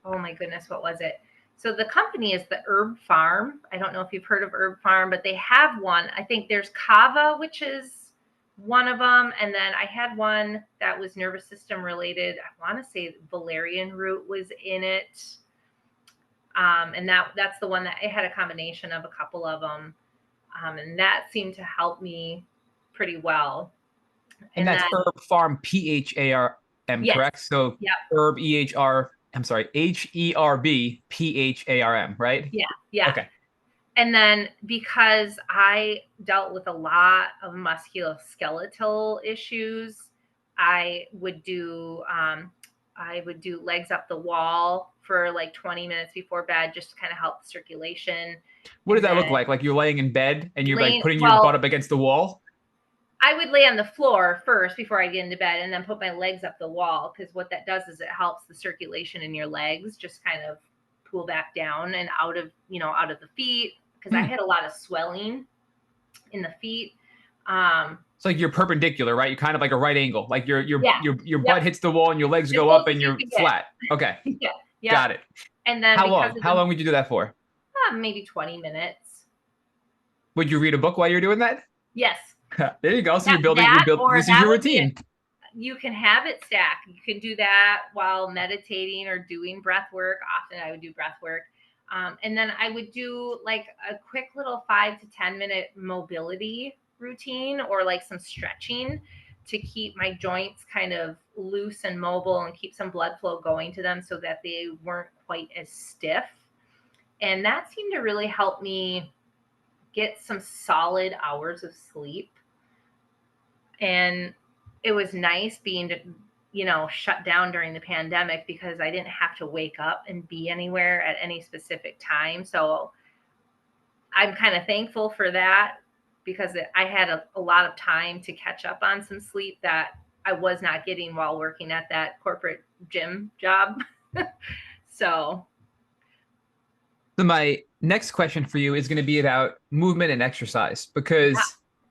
B: Oh my goodness, what was it? So the company is the Herb Farm. I don't know if you've heard of Herb Farm, but they have one. I think there's Kava, which is one of them, and then I had one that was nervous system related. I want to say valerian root was in it. And that's the one that it had a combination of a couple of them. And that seemed to help me pretty well.
A: And
B: And
A: that's
B: then,
A: Herb Farm PHARM,
B: yes,
A: correct? So
B: yep,
A: Herb EHR, I'm sorry, HERB PHARM, right?
B: yeah, yeah.
A: Okay.
B: And then because I dealt with a lot of musculoskeletal issues, I would do legs up the wall for like 20 minutes before bed, just to kind of help the circulation.
A: What does
B: And
A: that look
B: then
A: like? Like you're laying in bed and you're like
B: laying,
A: putting your butt
B: well,
A: up against the wall?
B: I would lay on the floor first before I get into bed, and then put my legs up the wall, because what that does is it helps the circulation in your legs just kind of pull back down and out of the feet, because I
A: Hmm.
B: had a lot of swelling in the feet.
A: It's like you're perpendicular, right? You're kind of like a right angle. Like
B: Yeah.
A: your
B: Yep.
A: butt hits the wall and your legs
B: As
A: go
B: close
A: up
B: as
A: and
B: you
A: you're
B: can get.
A: flat. Okay.
B: Yeah. Yep.
A: Got it.
B: And then
A: How
B: because
A: long?
B: of
A: How
B: the
A: long would you do that for?
B: maybe 20 minutes.
A: Would you read a book while you're doing that?
B: Yes.
A: There you go. So
B: That
A: you're
B: that
A: built
B: or
A: this is
B: that
A: your
B: would be
A: routine.
B: You can have it stacked. You can do that while meditating or doing breath work. Often I would do breath work. And then I would do like a quick little 5 to 10 minute mobility routine, or like some stretching to keep my joints kind of loose and mobile and keep some blood flow going to them so that they weren't quite as stiff. And that seemed to really help me get some solid hours of sleep. And it was nice being shut down during the pandemic, because I didn't have to wake up and be anywhere at any specific time. So I'm kind of thankful for that, because I had a lot of time to catch up on some sleep that I was not getting while working at that corporate gym job. So
A: So my next question for you is going to be about movement and exercise
B: yeah,
A: because,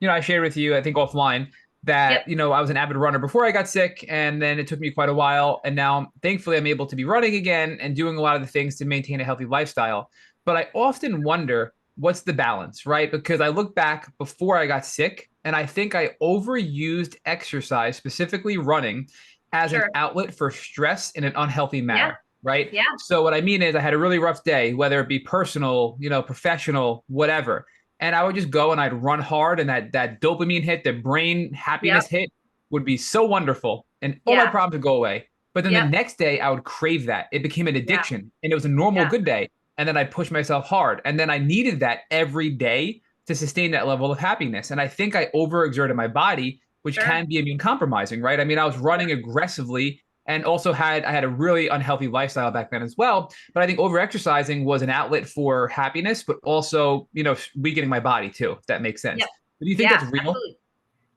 A: I shared with you, I think offline
B: yep,
A: that, I was an avid runner before I got sick and then it took me quite a while. And now thankfully I'm able to be running again and doing a lot of the things to maintain a healthy lifestyle. But I often wonder what's the balance, right? Because I look back before I got sick and I think I overused exercise, specifically running, as an
B: sure.
A: outlet for stress in an unhealthy
B: Yeah,
A: manner, right?
B: yeah,
A: So what I mean is I had a really rough day, whether it be personal, professional, whatever. And I would just go and I'd run hard and that dopamine hit, the brain
B: yep,
A: happiness hit would be so wonderful and all my
B: yeah,
A: problems would go away. But then the
B: yep,
A: next day I would crave that. It became an
B: yeah,
A: addiction and it was a normal
B: yeah,
A: good day. And then I'd push myself hard. And then I needed that every day to sustain that level of happiness. And I think I overexerted my body, which
B: sure.
A: can be immune compromising, right? I mean, I was running aggressively and also I had a really unhealthy lifestyle back then as well. But I think overexercising was an outlet for happiness, but also, weakening my body too, if that makes sense.
B: Yep.
A: But do you think
B: Yeah,
A: that's real?
B: absolutely.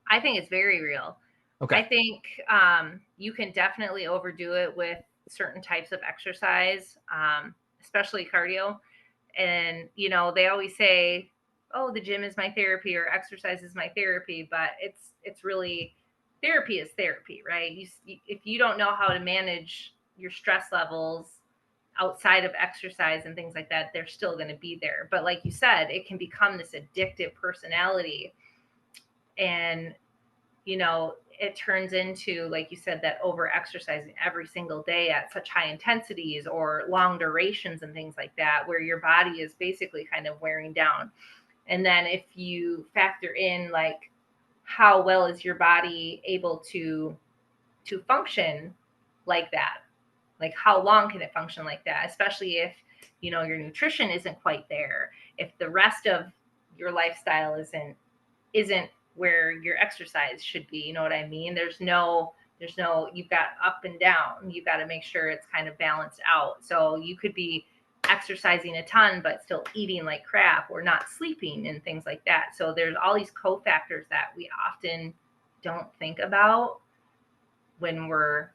B: I think it's very real. I
A: Okay.
B: think you can definitely overdo it with certain types of exercise, especially cardio. And, they always say, oh, the gym is my therapy or exercise is my therapy, but it's really therapy is therapy, right? If you don't know how to manage your stress levels outside of exercise and things like that, they're still going to be there. But like you said, it can become this addictive personality. And it turns into, like you said, that over exercising every single day at such high intensities or long durations and things like that, where your body is basically kind of wearing down. And then if you factor in like how well is your body able to function like that, like how long can it function like that, especially if your nutrition isn't quite there, if the rest of your lifestyle isn't where your exercise should be. You know what I mean? There's no you've got up and down. You've got to make sure it's kind of balanced out. So you could be exercising a ton but still eating like crap or not sleeping and things like that. So there's all these cofactors that we often don't think about when we're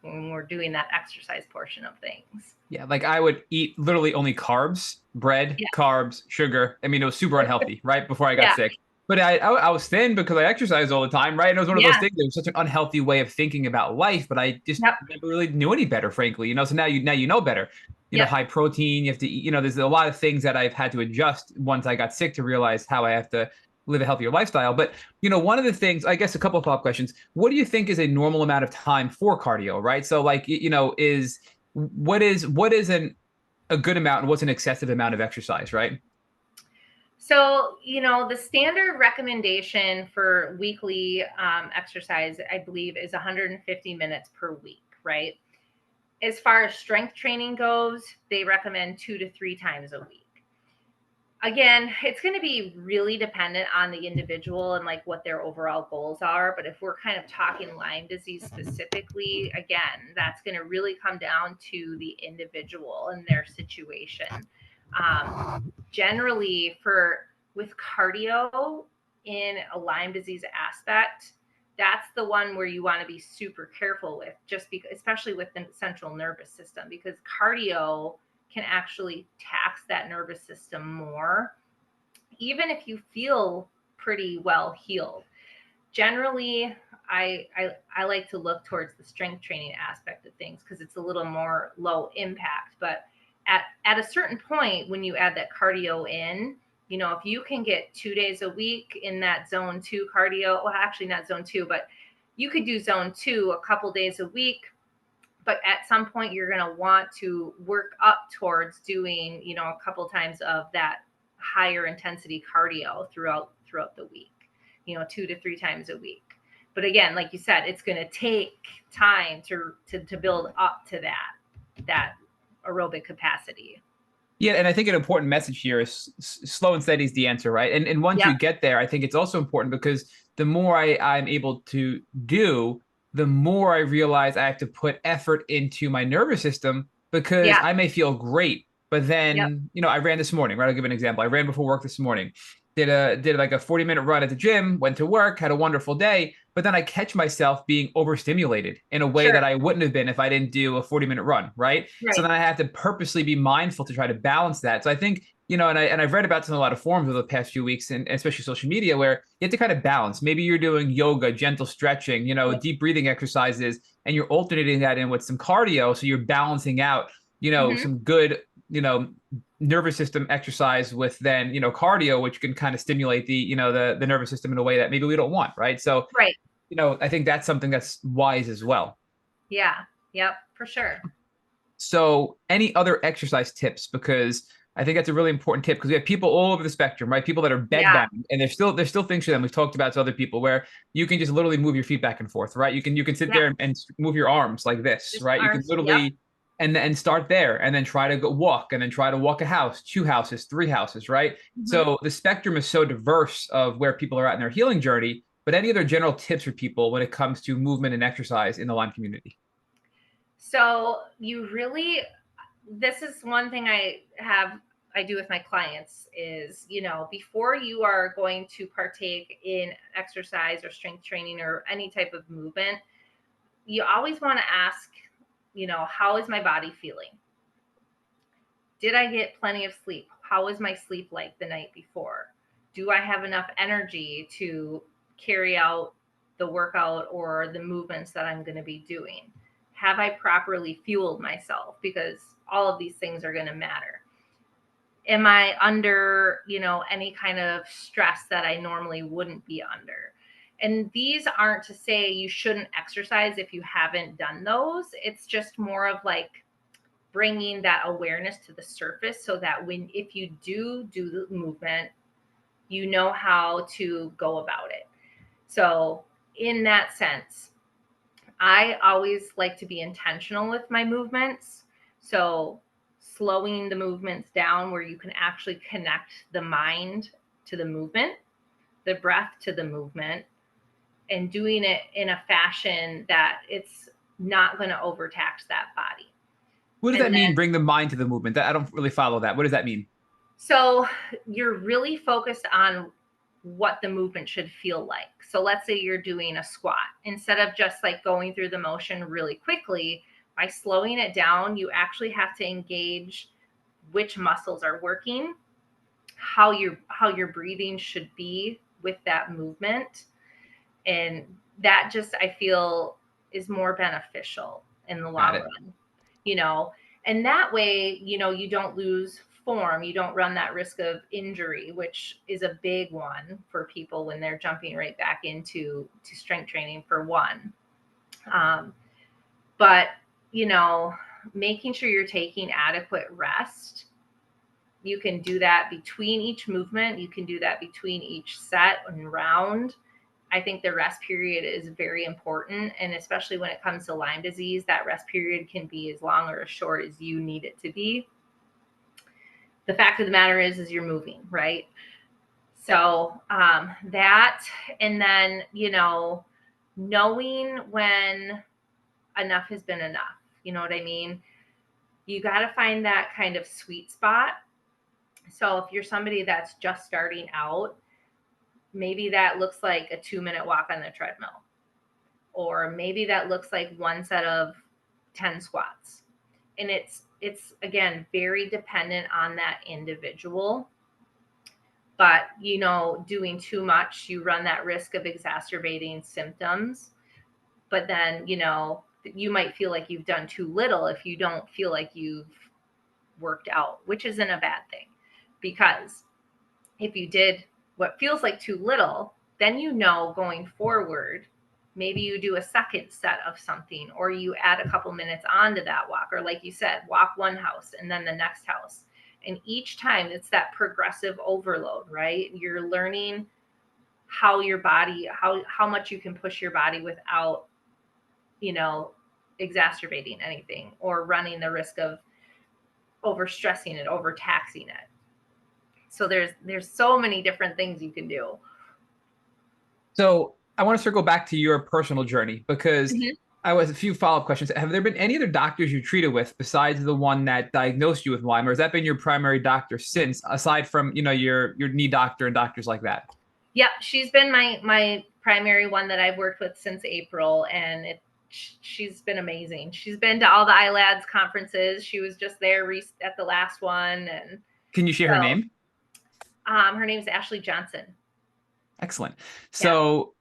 B: doing that exercise portion of things.
A: Yeah, like I would eat literally only carbs, bread,
B: Yeah.
A: carbs, sugar. I mean, it was super unhealthy, right? Before I got
B: Yeah.
A: sick. But I was thin because I exercised all the time, right? And it was one of those
B: Yeah.
A: things. It was such an unhealthy way of thinking about life, but I just
B: Yep.
A: never really knew any better, frankly. So now you know better.
B: Yep.
A: High protein. You have to eat. There's a lot of things that I've had to adjust once I got sick to realize how I have to live a healthier lifestyle. But one of the things, I guess, a couple of follow-up questions. What do you think is a normal amount of time for cardio, right? So, like, is a good amount and what's an excessive amount of exercise, right?
B: So, the standard recommendation for weekly exercise, I believe, is 150 minutes per week, right? As far as strength training goes, they recommend 2 to 3 times a week. Again, it's going to be really dependent on the individual and like what their overall goals are. But if we're kind of talking Lyme disease specifically, again, that's going to really come down to the individual and their situation. Generally, with cardio in a Lyme disease aspect, that's the one where you want to be super careful with, just because, especially with the central nervous system, because cardio can actually tax that nervous system more, even if you feel pretty well healed. Generally, I like to look towards the strength training aspect of things because it's a little more low impact. But at a certain point, when you add that cardio in, if you can get 2 days a week in that zone 2 cardio, well, actually not zone 2, but you could do zone 2 a couple days a week. But at some point, you're going to want to work up towards doing, a couple times of that higher intensity cardio throughout the week, 2 to 3 times a week. But again, like you said, it's going to take time to build up to that aerobic capacity.
A: Yeah, and I think an important message here is slow and steady is the answer, right? And once
B: Yep.
A: you get there, I think it's also important because the more I'm able to do, the more I realize I have to put effort into my nervous system because
B: Yeah.
A: I may feel great, but
B: Yep.
A: then, I ran this morning, right? I'll give an example. I ran before work this morning. did like a 40-minute run at the gym, went to work, had a wonderful day, but then I catch myself being overstimulated in a way
B: Sure.
A: that I wouldn't have been if I didn't do a 40-minute run, right? So
B: Right.
A: then I have to purposely be mindful to try to balance that. So I think, and I've read about this in a lot of forums over the past few weeks, and especially social media, where you have to kind of balance. Maybe you're doing yoga, gentle stretching,
B: Yep.
A: deep breathing exercises, and you're alternating that in with some cardio, so you're balancing out,
B: Hmm.
A: some good, nervous system exercise with then, cardio, which can kind of stimulate the nervous system in a way that maybe we don't want, right? So,
B: Right.
A: I think that's something that's wise as well.
B: Yeah. Yep. For sure.
A: So, any other exercise tips? Because I think that's a really important tip, because we have people all over the spectrum, right? People that are
B: Yeah.
A: bedbound, and there's still things for them. We've talked about to other people where you can just literally move your feet back and forth, right? You can sit
B: Yeah.
A: there and move your arms like this,
B: Just
A: right? You can
B: arms. Yep.
A: literally and start there, and then try to go walk, and then try to walk a house, two houses, three houses, right?
B: Hmm.
A: So the spectrum is so diverse of where people are at in their healing journey. But any other general tips for people when it comes to movement and exercise in the Lyme community?
B: So you really, this is one thing I do with my clients is, before you are going to partake in exercise or strength training or any type of movement, you always want to ask, how is my body feeling? Did I get plenty of sleep? How was my sleep like the night before? Do I have enough energy to carry out the workout or the movements that I'm going to be doing? Have I properly fueled myself? Because all of these things are going to matter. Am I under, any kind of stress that I normally wouldn't be under? And these aren't to say you shouldn't exercise if you haven't done those. It's just more of like bringing that awareness to the surface so that if you do the movement, you know how to go about it. So in that sense, I always like to be intentional with my movements. So slowing the movements down where you can actually connect the mind to the movement, the breath to the movement, and doing it in a fashion that it's not going to overtax that body.
A: What does
B: And
A: that
B: then
A: mean? Bring the mind to the movement. I don't really follow that. What does that mean?
B: so you're really focused on what the movement should feel like. So let's say you're doing a squat. Instead of just like going through the motion really quickly, by slowing it down, you actually have to engage which muscles are working, how your breathing should be with that movement. And that just I feel is more beneficial in the
A: Got
B: long
A: it.
B: run, you know. And that way, you don't lose form, you don't run that risk of injury, which is a big one for people when they're jumping right back into strength training for one. um, but making sure you're taking adequate rest. You can do that between each movement, you can do that between each set and round. I think the rest period is very important. And especially when it comes to Lyme disease, that rest period can be as long or as short as you need it to be. The fact of the matter is you're moving, right? So that, and then, knowing when enough has been enough. You know what I mean? You got to find that kind of sweet spot. So if you're somebody that's just starting out, maybe that looks like a 2-minute walk on the treadmill, or maybe that looks like one set of 10 squats. And it's again very dependent on that individual. But doing too much, you run that risk of exacerbating symptoms. But then you might feel like you've done too little if you don't feel like you've worked out, which isn't a bad thing. Because if you did what feels like too little, then going forward, maybe you do a second set of something, or you add a couple minutes onto that walk, or like you said, walk one house and then the next house. And each time it's that progressive overload, right? You're learning how your body, how much you can push your body without, exacerbating anything or running the risk of overstressing it, overtaxing it. So there's so many different things you can do.
A: So I want to circle back to your personal journey, because
B: Mhm.
A: I was a few follow-up questions. Have there been any other doctors you treated with besides the one that diagnosed you with Lyme, or has that been your primary doctor since, aside from, your knee doctor and doctors like that?
B: Yep, she's been my primary one that I've worked with since April, and she's been amazing. She's been to all the ILADS conferences. She was just there at the last one, and
A: Can you share her
B: so
A: name?
B: her name's Ashley Johnson.
A: Excellent.
B: Yeah.
A: So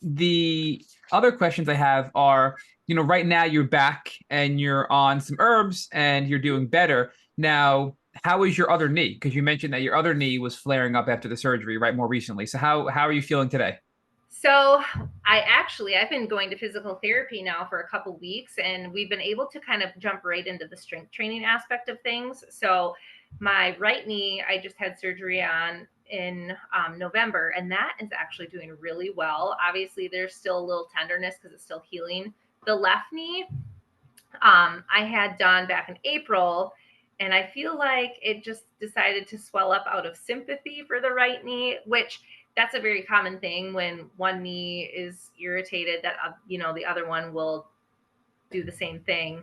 A: the other questions I have are, right now you're back and you're on some herbs and you're doing better. Now, how is your other knee? Because you mentioned that your other knee was flaring up after the surgery, right, more recently. So how are you feeling today?
B: So I've been going to physical therapy now for a couple weeks, and we've been able to kind of jump right into the strength training aspect of things. So my right knee, I just had surgery on in November, and that is actually doing really well. Obviously, there's still a little tenderness because it's still healing. The left knee, I had done back in April, and I feel like it just decided to swell up out of sympathy for the right knee, which that's a very common thing when one knee is irritated, that the other one will do the same thing.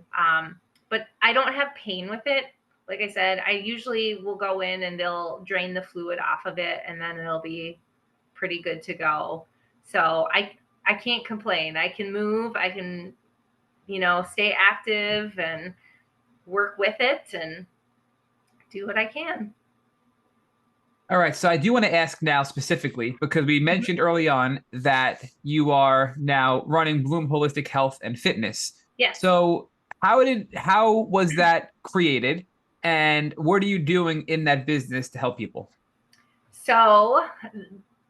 B: But I don't have pain with it. Like I said, I usually will go in and they'll drain the fluid off of it, and then it'll be pretty good to go. So I can't complain. I can move. I can stay active and work with it and do what I can.
A: All right, so I do want to ask now specifically because we
B: Mhm.
A: mentioned early on that you are now running Bloom Holistic Health and Fitness.
B: Yes.
A: So how was that created, and what are you doing in that business to help people?
B: So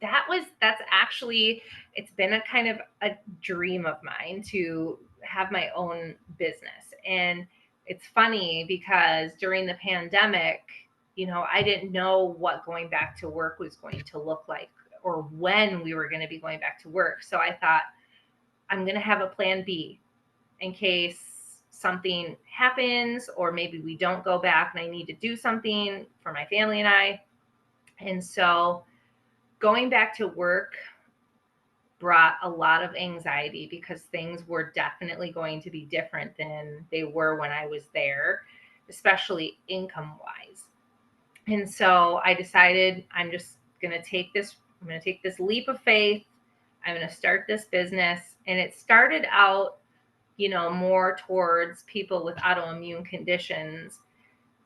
B: that's actually, it's been a kind of a dream of mine to have my own business. And it's funny because during the pandemic, I didn't know what going back to work was going to look like or when we were going to be going back to work. So I thought, I'm going to have a plan B in case something happens, or maybe we don't go back and I need to do something for my family and I. And so going back to work brought a lot of anxiety because things were definitely going to be different than they were when I was there, especially income wise. And so I decided I'm going to take this leap of faith. I'm going to start this business. And it started out, more towards people with autoimmune conditions.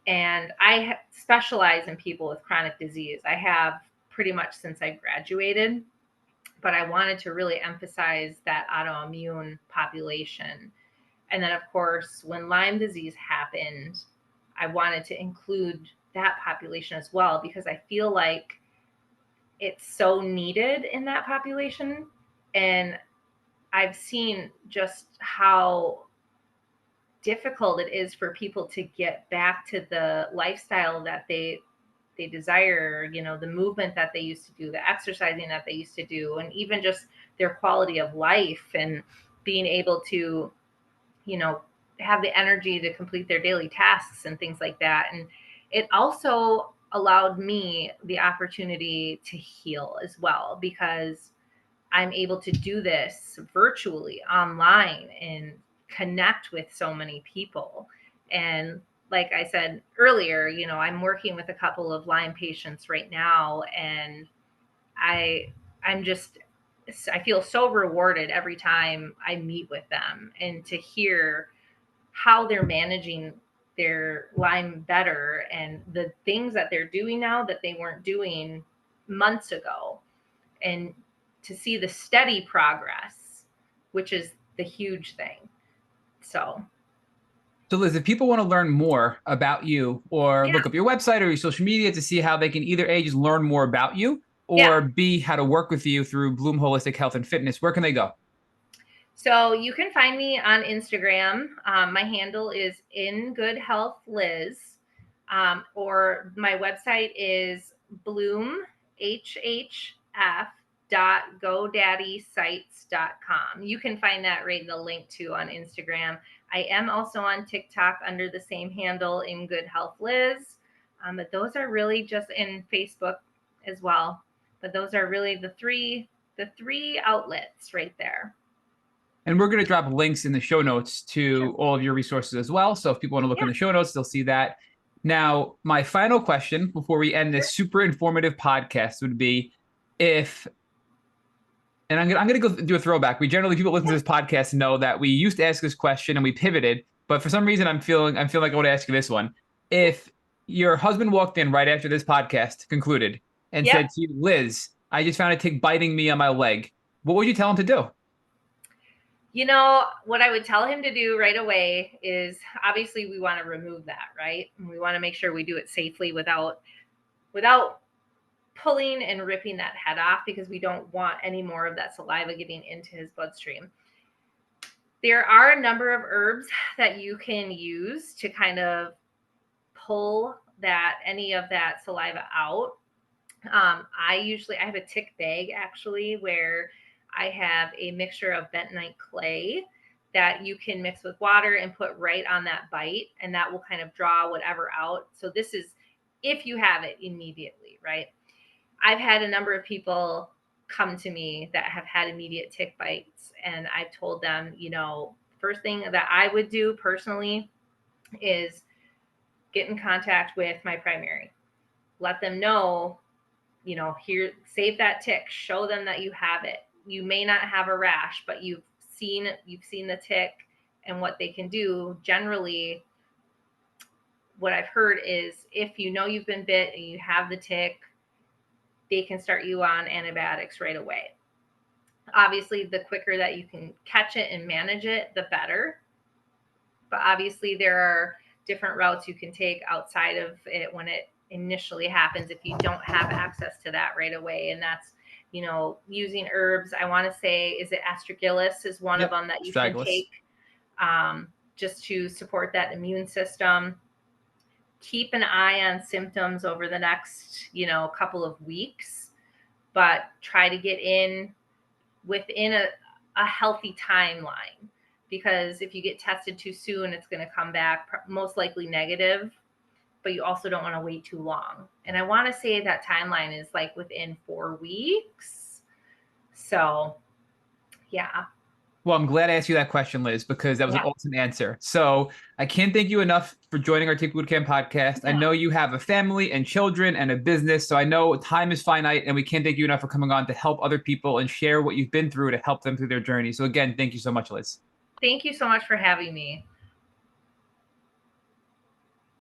B: And I specialize in people with chronic disease. I have pretty much since I graduated, but I wanted to really emphasize that autoimmune population. And then, of course, when Lyme disease happened, I wanted to include that population as well because I feel like it's so needed in that population. And I've seen just how difficult it is for people to get back to the lifestyle that they desire, the movement that they used to do, the exercising that they used to do, and even just their quality of life and being able to, have the energy to complete their daily tasks and things like that. And it also allowed me the opportunity to heal as well because I'm able to do this virtually online and connect with so many people. And like I said earlier, I'm working with a couple of Lyme patients right now, and I I'm just I feel so rewarded every time I meet with them and to hear how they're managing their Lyme better and the things that they're doing now that they weren't doing months ago, and to see the steady progress, which is the huge thing. So,
A: So, Liz, if people want to learn more about you or
B: yeah,
A: look up your website or your social media to see how they can either A, just learn more about you,
B: yeah.
A: or B, how to work with you through Bloom Holistic Health and Fitness, where can they go?
B: So you can find me on Instagram. My handle is In Good Health Liz, or my website is bloomhhf.godaddysites.com. You can find that right in the link to on Instagram. I am also on TikTok under the same handle, In Good Health Liz. But those are really just in Facebook as well. But those are really the three outlets right there.
A: And we're going to drop links in the show notes to all of your resources as well. So if people want to look in the show notes, they'll see that. Now, my final question before we end this super informative podcast would be if, and I'm gonna go do a throwback. We generally, people listen to this podcast know that we used to ask this question and we pivoted, but for some reason I'm feeling like I want to ask you this one. If your husband walked in right after this podcast concluded and said to you, Liz, I just found a tick biting me on my leg, what would you tell him to do?
B: You know, what I would tell him to do right away is obviously we want to remove that, right? And we want to make sure we do it safely without pulling and ripping that head off, because we don't want any more of that saliva getting into his bloodstream. There are a number of herbs that you can use to kind of pull any of that saliva out. I have a tick bag actually where I have a mixture of bentonite clay that you can mix with water and put right on that bite, and that will kind of draw whatever out. So this is if you have it immediately, right? I've had a number of people come to me that have had immediate tick bites, and I've told them, first thing that I would do personally is get in contact with my primary. Let them know, here, save that tick, show them that you have it. You may not have a rash, but you've seen the tick and what they can do. Generally, what I've heard is if you've been bit and you have the tick, they can start you on antibiotics right away. Obviously, the quicker that you can catch it and manage it, the better. But obviously, there are different routes you can take outside of it when it initially happens if you don't have access to that right away. And that's, using herbs. I want to say, is it astragalus is one of them that you can take just to support that immune system. Keep an eye on symptoms over the next, couple of weeks, but try to get in within a healthy timeline, because if you get tested too soon, it's going to come back most likely negative, but you also don't want to wait too long. And I want to say that timeline is like within 4 weeks. So, yeah.
A: Well, I'm glad I asked you that question, Liz, because that was an awesome answer. So I can't thank you enough for joining our Tick Bootcamp podcast. I know you have a family and children and a business, so I know time is finite, and we can't thank you enough for coming on to help other people and share what you've been through to help them through their journey. So again, thank you so much, Liz.
B: Thank you so much for having me.